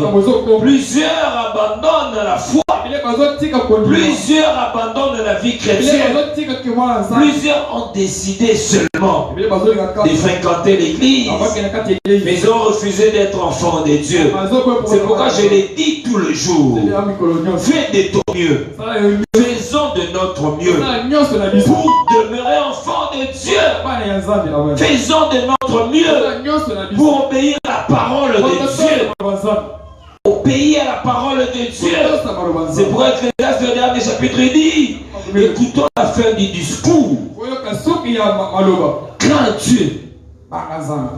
plusieurs abandonnent la foi. Plusieurs abandonnent la vie chrétienne. Plusieurs ont décidé seulement de fréquenter l'église, mais ils ont refusé d'être enfants de Dieu. C'est pourquoi je l'ai dit tout le jour. Fais de ton mieux. Faisons de notre mieux pour demeurer enfants de Dieu. Faisons de notre mieux pour obéir à la parole de Dieu. Obéir à la parole de Dieu. C'est pour Ecclésiaste, le dernier chapitre, dit, écoutons la fin du discours. Crains Dieu.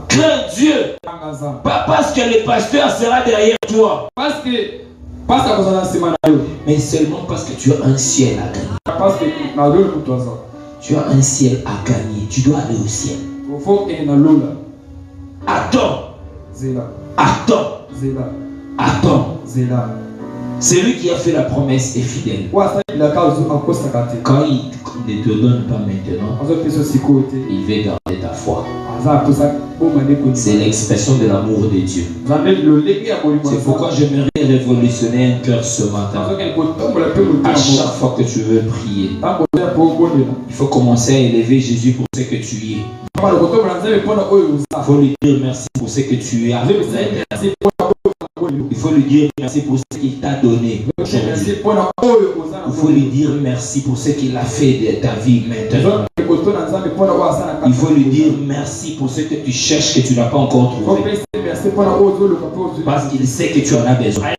Crains Dieu. Pas parce que le pasteur sera derrière toi, mais seulement parce que tu as un ciel à gagner. Tu as un ciel à gagner. Tu dois aller au ciel. Attends. Attends. Attends. C'est lui qui a fait la promesse est fidèle. Quand il ne te donne pas maintenant, il veut garder ta foi. C'est l'expression de l'amour de Dieu. C'est pourquoi j'aimerais révolutionner un cœur ce matin. À chaque fois que tu veux prier, il faut commencer à élever Jésus pour ce que tu es. Il faut lui dire merci pour ce que tu es. Il faut lui dire merci pour ce qu'il t'a donné. Il faut lui dire merci pour ce qu'il a fait de ta vie maintenant. Il faut lui dire merci pour ce que tu cherches que tu n'as pas encore trouvé. Parce qu'il sait que tu en as besoin.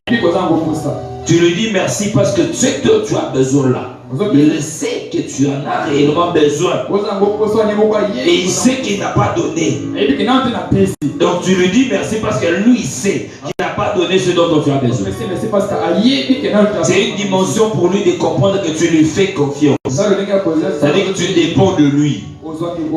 Tu lui dis merci parce que ce que tu as besoin là, il sait que tu en as réellement besoin. Et il sait qu'il n'a pas donné. Donc tu lui dis merci parce que lui il sait qu'il n'a pas donné ce dont tu as besoin. C'est une dimension pour lui de comprendre que tu lui fais confiance. C'est-à-dire que tu dépends de lui.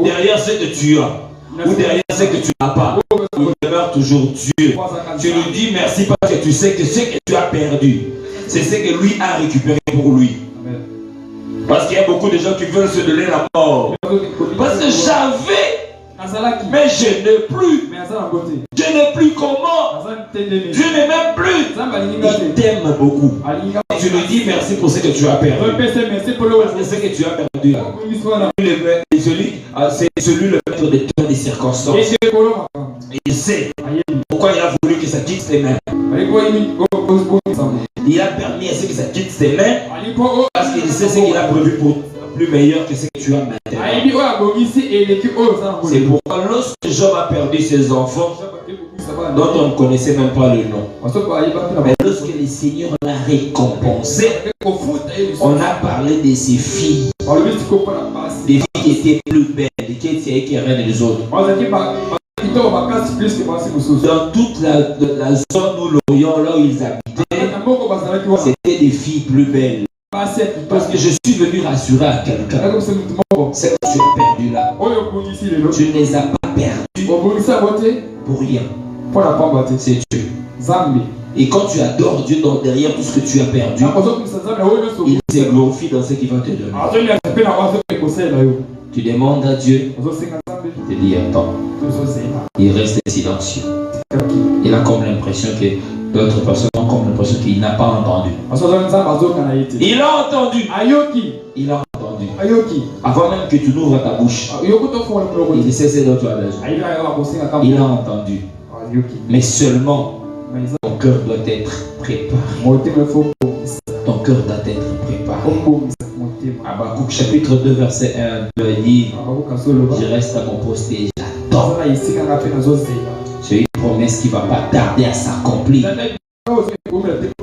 Derrière ce que tu as, ou derrière ce que tu n'as pas, il demeure toujours Dieu. Tu lui dis merci parce que tu sais que ce que tu as perdu, c'est ce que lui a récupéré pour lui. Parce qu'il y a beaucoup de gens qui veulent se donner la mort. Parce que j'avais, mais je n'ai plus. Je n'ai plus comment. Je n'ai même plus. Il t'aime beaucoup. Tu lui dis merci pour ce que tu as perdu. Parce que ce que tu as perdu, c'est celui le maître de temps des circonstances. Il sait pourquoi il a voulu que ça quitte ses mains. Il a permis à ce que ça quitte ses mains parce qu'il sait ce qu'il a prévu pour plus meilleur que ce que tu as maintenant. C'est pourquoi lorsque Job a perdu ses enfants, dont on ne connaissait même pas le nom, mais lorsque le Seigneur l'a récompensé, on a parlé de ses filles, des filles qui étaient plus belles, qui étaient reines des autres. Dans toute la zone où l'Orient, là où ils habitaient, c'était des filles plus belles. Parce que je suis venu rassurer à quelqu'un. C'est que tu as perdu là. Tu ne les as pas perdus pour rien. c'est Dieu. Et quand tu adores Dieu derrière tout ce que tu as perdu, il se glorifie dans ce qu'il va te donner. Tu demandes à Dieu, tu dis attends. Il reste silencieux. Il a comme l'impression que d'autres personnes ont comme l'impression qu'il n'a pas entendu. Il a entendu. Il a entendu. Avant même que tu n'ouvres ta bouche, il sait dont tu as besoin. Il a entendu. Mais seulement ton cœur doit être préparé. Ton cœur doit être préparé. Habakkuk chapitre 2 verset 1 dit, je reste à mon poste et j'attends. C'est une promesse qui ne va pas tarder à s'accomplir.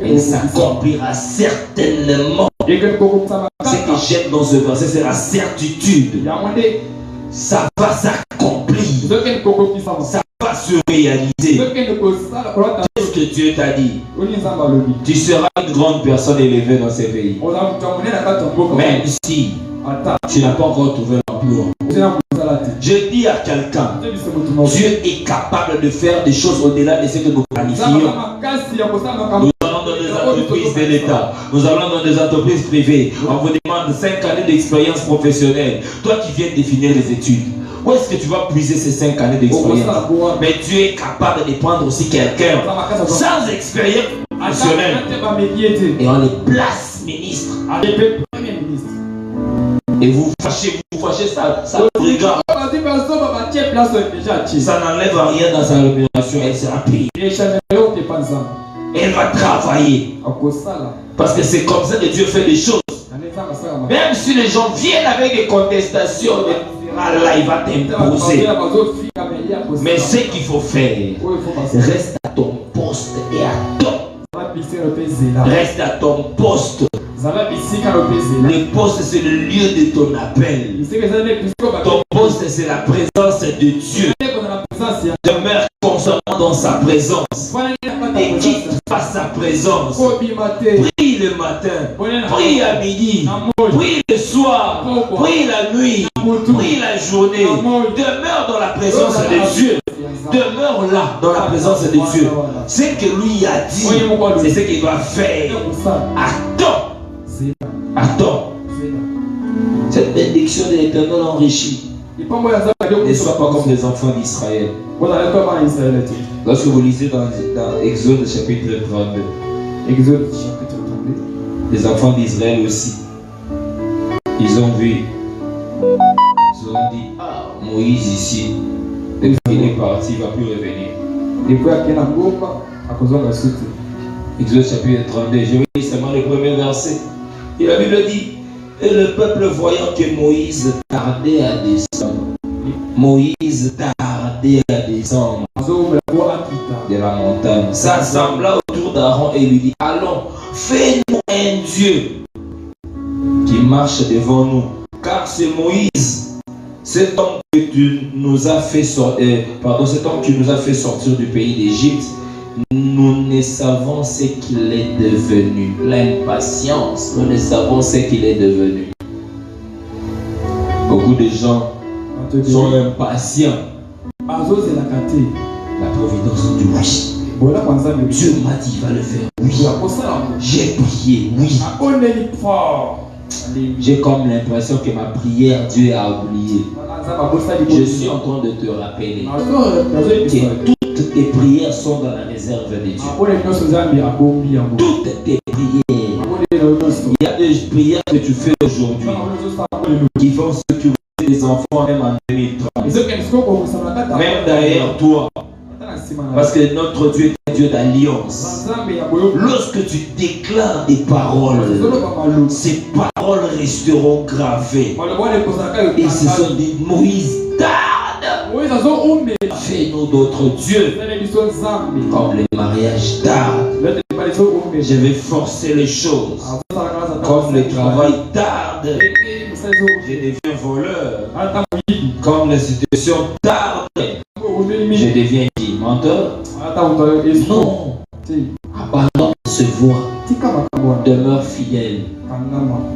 Elle s'accomplira certainement. Ce que j'aime dans ce verset, c'est la certitude. Ça va s'accomplir. Ça va se réaliser. Qu'est-ce que Dieu t'a dit? Tu seras une grande personne élevée dans ces pays. Même si tu n'as pas encore trouvé l'emploi. Je dis à quelqu'un, Dieu est capable de faire des choses au-delà de ce que nous planifions. Nous allons dans des entreprises de l'État, nous allons dans des entreprises privées. On vous demande 5 années d'expérience professionnelle. Toi qui viens de définir les études, où est-ce que tu vas puiser ces 5 années d'expérience? Mais Dieu est capable de prendre aussi quelqu'un sans expérience professionnelle et on les place ministre. Et vous fâchez ça regarde. Ça n'enlève rien dans sa rémunération, elle sera payée. Elle va travailler. Parce que c'est comme ça que Dieu fait des choses. Même si les gens viennent avec des contestations, Allah il va t'imposer. Mais ce qu'il faut faire, reste à ton poste et attends. Reste à ton poste. Le poste c'est le lieu de ton appel. Ton poste c'est la présence de Dieu. Demeure constamment dans sa présence. Et quitte pas sa présence. Prie le matin. Prie à midi. Prie le soir. Prie la nuit. Prie la journée. Demeure dans la présence de Dieu. Demeure là dans la présence de Dieu. Ce que lui a dit, c'est ce qu'il doit faire. Attends. Attends. Cette bénédiction de l'Éternel enrichit. Ne sois pas comme les enfants d'Israël. Lorsque vous lisez dans Exode chapitre 32, les enfants d'Israël aussi, ils ont vu, ils ont dit, ah, Moïse ici, depuis qu'il est parti, il ne va plus revenir. Exode chapitre 32, je vais lire seulement le premier verset. Et la Bible dit, et le peuple voyant que Moïse tardait à descendre, Moïse tardait à descendre de la montagne, s'assembla autour d'Aaron et lui dit, allons, fais-nous un Dieu qui marche devant nous, car c'est Moïse, cet homme que tu nous as fait cet homme qui nous a fait sortir du pays d'Égypte. Nous ne savons ce qu'il est devenu. L'impatience, nous ne savons ce qu'il est devenu. Beaucoup de gens sont impatients. La providence du oui. Dieu m'a dit, il va le faire. Oui. J'ai prié. Oui. J'ai comme l'impression que ma prière, Dieu a oublié. Je suis en train de te rappeler que toutes tes prières sont dans la réserve de Dieu. Toutes tes prières. Il y a des prières que tu fais aujourd'hui qui vont s'occuper des enfants même en 2030. Même derrière toi. Parce que notre Dieu est un Dieu d'alliance. Lorsque tu déclares des paroles, ces paroles resteront gravées. Et se sont dit, Moïse, tarde. Fais-nous d'autres dieux. Comme le mariage tarde, je vais forcer les choses. Comme le travail tarde, je deviens voleur. Comme la situation tarde, je deviens qui? Menteur? Non. Abandonne ce voie. Demeure fidèle.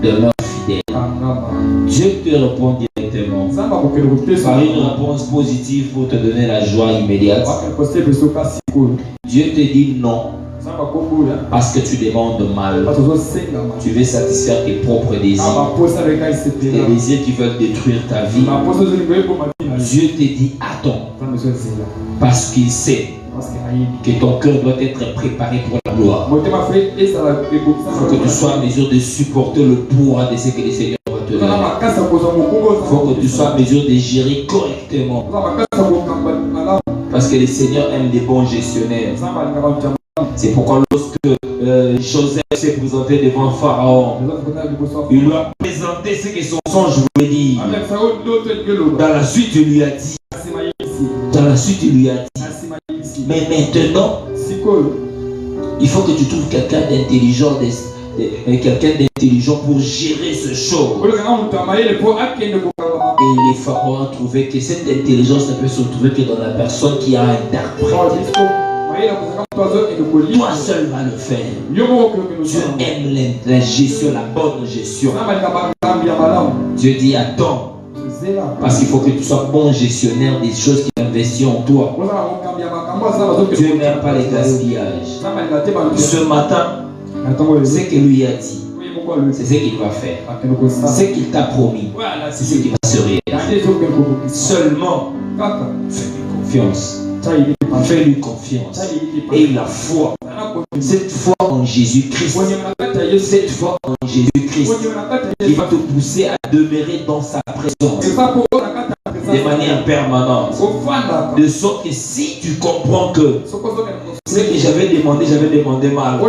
Demeure fidèle. Dieu te répond directement. par une réponse positive pour te donner la joie immédiate. Dieu te dit non parce que tu demandes mal. Tu veux satisfaire tes propres désirs, tes désirs qui veulent détruire ta vie. Dieu te dit attends parce qu'il sait que ton cœur doit être préparé pour la gloire. Il faut que tu sois en mesure de supporter le poids de ce que le Seigneur va te donner. Il faut que tu sois en mesure de gérer correctement. Parce que le Seigneur aime des bons gestionnaires. C'est pourquoi lorsque Joseph s'est présenté devant Pharaon, il lui a présenté ce que son songe voulait dire. Dans la suite, il lui a dit. Mais maintenant, il faut que tu trouves quelqu'un d'intelligent, pour gérer ce show. Et les pharaons ont trouvé que cette intelligence ne peut se trouver que dans la personne qui a interprété. Toi seul vas le faire. Dieu aime la gestion, la bonne gestion. Dieu dit attends. Parce qu'il faut que tu sois bon gestionnaire des choses qui investissent en toi. Dieu n'aime pas les gaspillages. Ce matin, ce qu'il lui a dit, c'est ce qu'il va faire. Ce qu'il t'a promis, c'est ce qui va se réaliser. Seulement, fais-lui confiance. Fais-lui confiance. Et la foi. Cette foi en Jésus-Christ. Cette foi en Jésus-Christ qui va te pousser à demeurer dans sa présence de manière permanente. De sorte que si tu comprends que ce que j'avais demandé mal,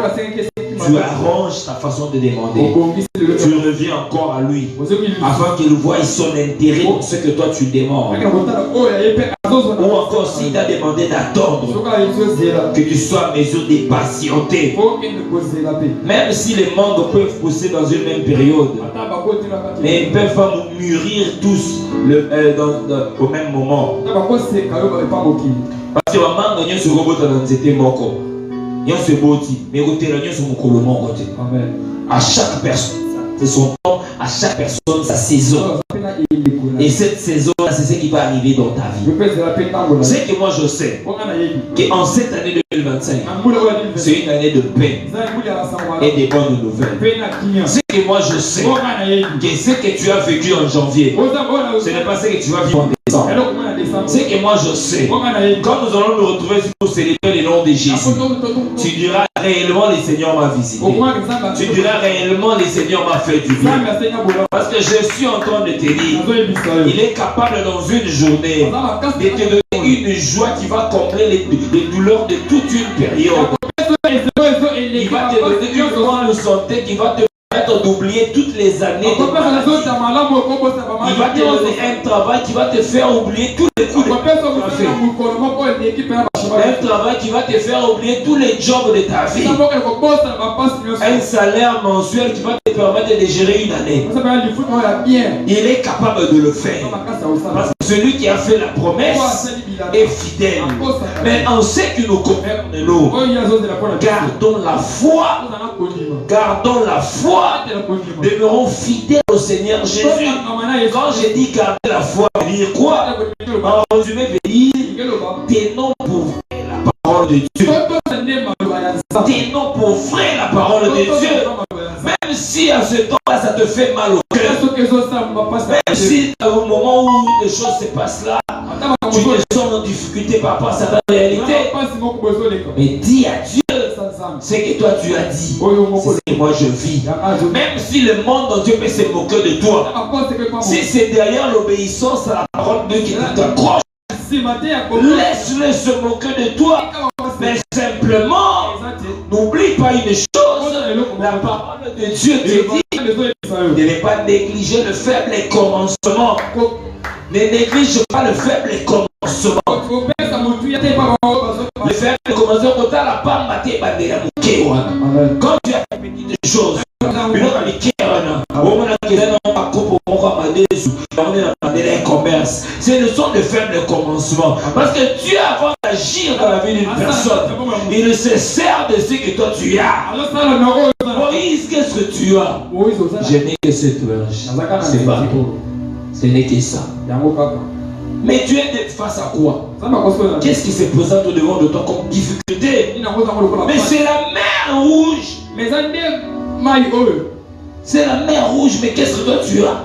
tu arranges ta façon de demander. Tu reviens encore à lui afin qu'il voie son intérêt dans ce que toi tu demandes. Ou encore s'il t'a demandé d'attendre, que tu sois en mesure de patienter. Même si les mangues peuvent pousser dans une même période, mais ils ne peuvent pas mûrir tous au même moment. Parce que la mangue se rebota dans cette moko. Se boti, mais à chaque personne, c'est son temps, à chaque personne sa saison. Et cette saison-là, c'est ce qui va arriver dans ta vie. C'est que moi je sais qu'en cette année 2025, c'est une année de paix et de bonnes nouvelles. C'est que moi je sais que ce que tu as vécu en janvier, ce n'est pas ce que tu vas vivre en décembre. C'est que moi je sais, quand nous allons nous retrouver pour célébrer le nom de Jésus, tu diras réellement le Seigneur m'a visité. Tu diras réellement le Seigneur m'a fait du bien. Parce que je suis en train de te dire, il est capable dans une journée de te donner une joie qui va combler les douleurs de toute une période. Il va te donner une grande santé qui va te permettre d'oublier toutes les années de maladie. Il va te donner un travail qui va te faire oublier tous les coups de un travail qui va te faire oublier tous les jobs de ta vie. Un salaire mensuel qui va te permettre de gérer une année. Il est capable de le faire. Parce que celui qui a fait la promesse est fidèle. Mais en ce qui nous concerne, nous gardons la foi. Gardons la foi. Demeurons fidèles au Seigneur Jésus. Quand j'ai dit garder la foi, veut dire quoi? En résumé, veut dire tenons pour vrai la parole de Dieu. Tenons pour vrai la parole de Dieu. Même si à ce temps-là, ça te fait mal au cœur. Même si au moment où les choses se passent là, tu te sens en difficulté par rapport à cette réalité. Mais dis à Dieu ce que toi tu as dit. C'est ce que moi je vis. Même si le monde entier peut se moquer de toi, si c'est derrière l'obéissance à la parole de Dieu qui t'accroche, laisse-le se moquer de toi. Mais simplement, n'oublie pas une chose, la parole de Dieu te dit de ne pas négliger le faible commencement. Ne néglige pas le faible commencement. Le faible commencement, quand tu as fait des choses, ce ne sont de faibles commencements. Parce que Dieu, avant d'agir dans la vie d'une personne, il se sert de ce que toi tu as. Moïse, qu'est-ce que tu as? Je n'ai que cette verge. C'est pas tout. Ce n'est que ça. Mais tu es face à quoi? Qu'est-ce qui se présente au devant de toi comme difficulté? Mais c'est la mer rouge. C'est la mer rouge, mais qu'est-ce que toi tu as?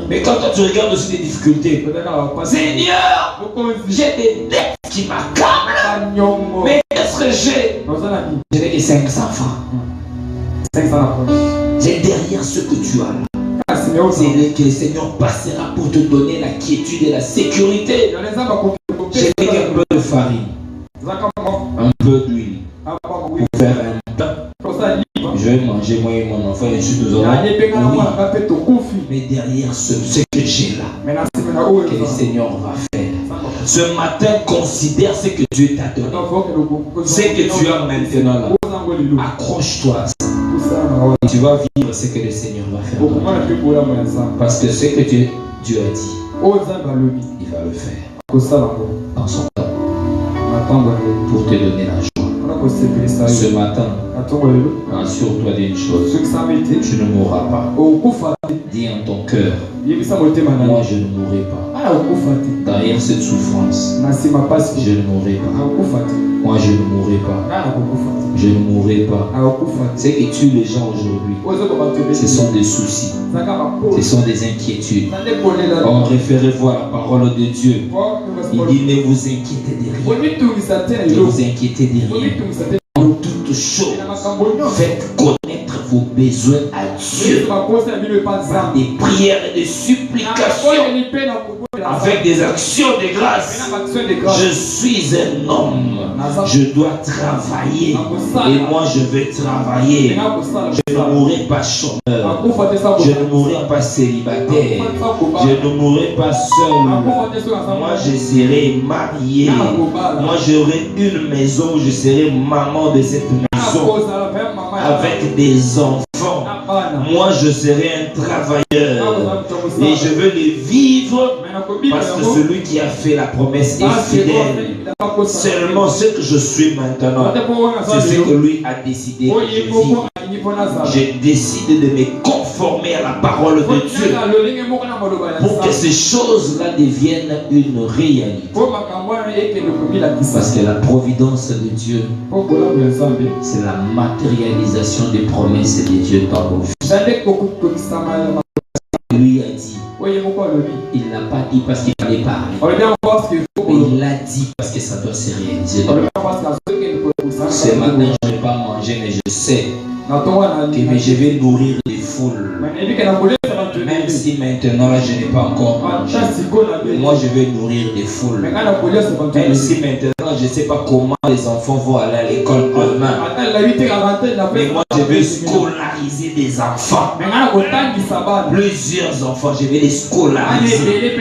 Mais quand toi tu regardes aussi des difficultés, Seigneur, j'ai des dettes qui m'accablent. Mais qu'est-ce que j'ai? Je n'ai que 500 francs. C'est derrière ce que tu as là. C'est là que le Seigneur passera pour te donner la quiétude et la sécurité. J'ai mis un peu de farine, un peu d'huile pour faire un pain. Je vais manger moi et mon enfant et nous allons. Mais derrière ce que j'ai là, que le Seigneur va faire. Ce matin, considère ce que Dieu t'a donné. Ce que tu as maintenant là. Accroche-toi à ça. Tu vas vivre ce que le Seigneur va faire. Parce que ce que Dieu a dit, il va le faire en son temps pour te donner la joie. Ce matin, assure-toi d'une chose, tu ne mourras pas. Dis en ton cœur, moi je ne mourrai pas. Derrière cette souffrance, je ne mourrai pas. Moi je ne mourrai pas. Je ne mourrai pas. Ce qui tue les gens aujourd'hui, ce sont des soucis, ce sont des inquiétudes. Or, référez-vous à la parole de Dieu. Il dit, ne vous inquiétez de rien. Ne vous inquiétez de rien. En toute chose, faites connaître vos besoins à Dieu par des prières et des supplications, avec des actions de grâce. Je suis un homme, je dois travailler et moi je vais travailler. Je ne mourrai pas chômeur, je ne mourrai pas célibataire, je ne mourrai pas seul. Moi je serai marié, moi j'aurai une maison, je serai maman de cette maison avec des enfants. Moi je serai un travailleur et je veux les vivre parce que celui qui a fait la promesse est fidèle. Seulement ce que je suis maintenant, c'est ce que lui a décidé que je vive. Je décide de me conformer à la parole de Dieu pour que ces choses-là deviennent une réalité. Parce que la providence de Dieu, c'est la matérialisation des promesses de Dieu dans nos vies. Lui a dit, il n'a pas dit parce qu'il fallait parler, mais il l'a dit parce que ça doit se réaliser. Ce matin, je ne vais pas manger, mais je sais que je vais nourrir des foules. Même si maintenant je n'ai pas encore mangé, moi je vais nourrir des foules. Même si maintenant je ne sais pas comment les enfants vont aller à l'école demain, mais moi je vais scolariser des enfants. Plusieurs enfants, je vais les scolariser.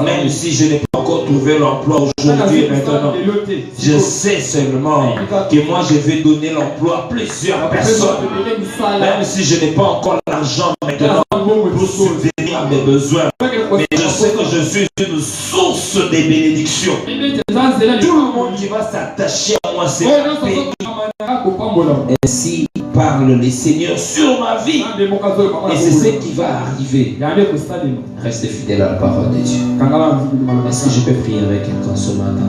Même si je n'ai pas encore trouvé l'emploi aujourd'hui et maintenant, je sais seulement que moi je vais donner l'emploi à plusieurs personnes. Même si je n'ai pas encore l'argent maintenant pour subvenir à mes besoins, mais je sais que je suis une source de bénédiction. Tout le monde qui va s'attacher à moi, c'est béni. Ainsi parle le Seigneur sur ma vie. Et c'est ce qui va arriver. Reste fidèle à la parole de Dieu. Est-ce que je peux prier avec quelqu'un ce matin?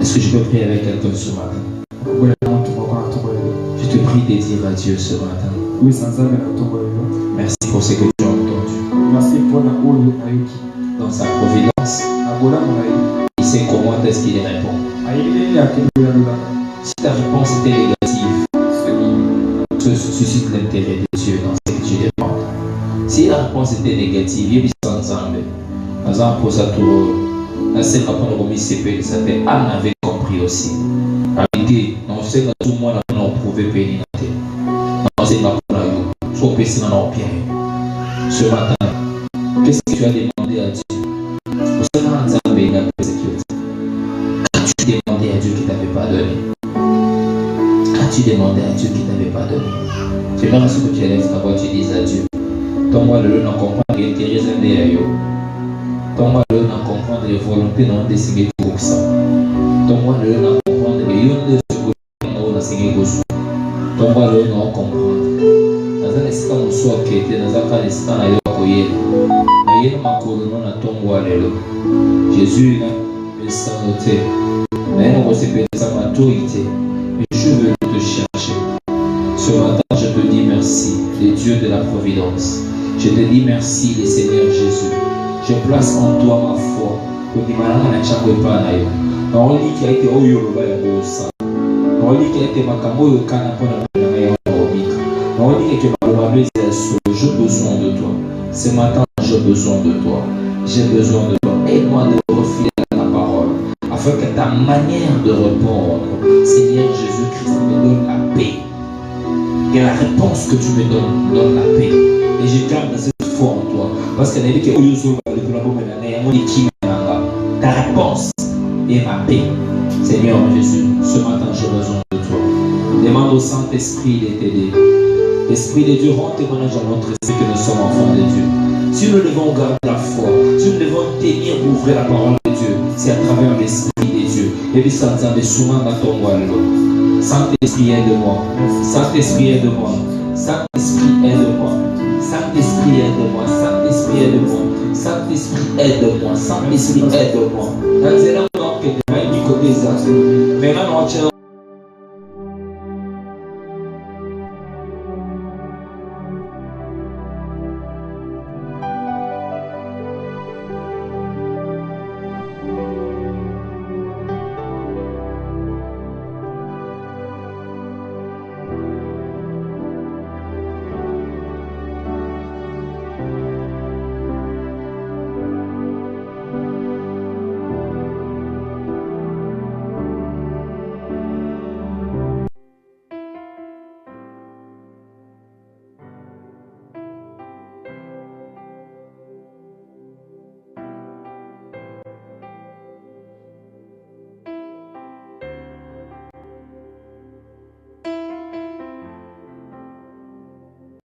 Est-ce que je peux prier avec quelqu'un ce matin? Je te prie de dire à Dieu ce matin. Merci pour ce que tu as entendu. Dans sa providence, il sait comment est-ce qu'il répond. Si ta réponse était négative, ça suscite l'intérêt de Dieu dans ce que tu demandes. Si la réponse était négative, il y a ensemble. Par exemple, pour ça, la scène qu'on a remis CP, ça fait Anne avait compris aussi. Arrêtez, non, c'est que tout le monde a prouvé pénité. Non, c'est que nous avons péché dans nos pieds. Ce matin, qu'est-ce que tu as demandé à Dieu? As-tu demandé à Dieu qui ne t'avait pas donné? As-tu demandé à Dieu qui ne t'avait pas donné? C'est là ce que tu élèves ta voix, tu dis à Dieu. Ton-moi le non comprendre l'intérêt de Dieu. Ton-moi le non comprendre les volontés non décidées pour ça. Ton-moi le non comprendre les yeux de ce que nous avons pour ça. Ton-moi le non comprendre. Dans un instant, nous sommes quittés, dans un instant, Jésus n'a pas noté. Mais non, c'est pas sa maturité. Mais je veux te chercher. Ce matin, je te dis merci, les dieux de la providence. Je te dis merci, les Seigneur Jésus. Je place en toi ma foi. Pour dire malheur n'a jamais pas naïf. Dans le lit qui a été au Yoruba et au Sa. Dans le lit qui a été makambo et au Kana pour la meilleure Robika. Dans le lit qui a été makambo et j'ai besoin de toi. Ce matin, j'ai besoin de toi. J'ai besoin de toi. Aide-moi de refiler ta parole. Afin que ta manière de répondre, Seigneur Jésus-Christ, me donne la paix. Que la réponse que tu me donne la paix. Et je garde cette foi en toi. Parce que ta réponse est ma paix. Seigneur Jésus, ce matin j'ai besoin de toi. Demande au Saint-Esprit de t'aider. L'Esprit de Dieu rend témoignage à notre esprit que nous sommes enfants de Dieu. Si nous devons garder la foi, si nous devons tenir pour ouvrir la parole de Dieu, c'est à travers l'Esprit de Dieu. Et puis ça nous a des souvent dans ton bois. Saint-Esprit aide-moi. Saint-Esprit aide-moi. Saint-Esprit aide-moi. Saint-Esprit aide-moi. Saint-Esprit aide-moi. Saint-Esprit aide-moi. Saint-Esprit aide-moi. Dans un moment que tu vas du côté de ça. Maintenant,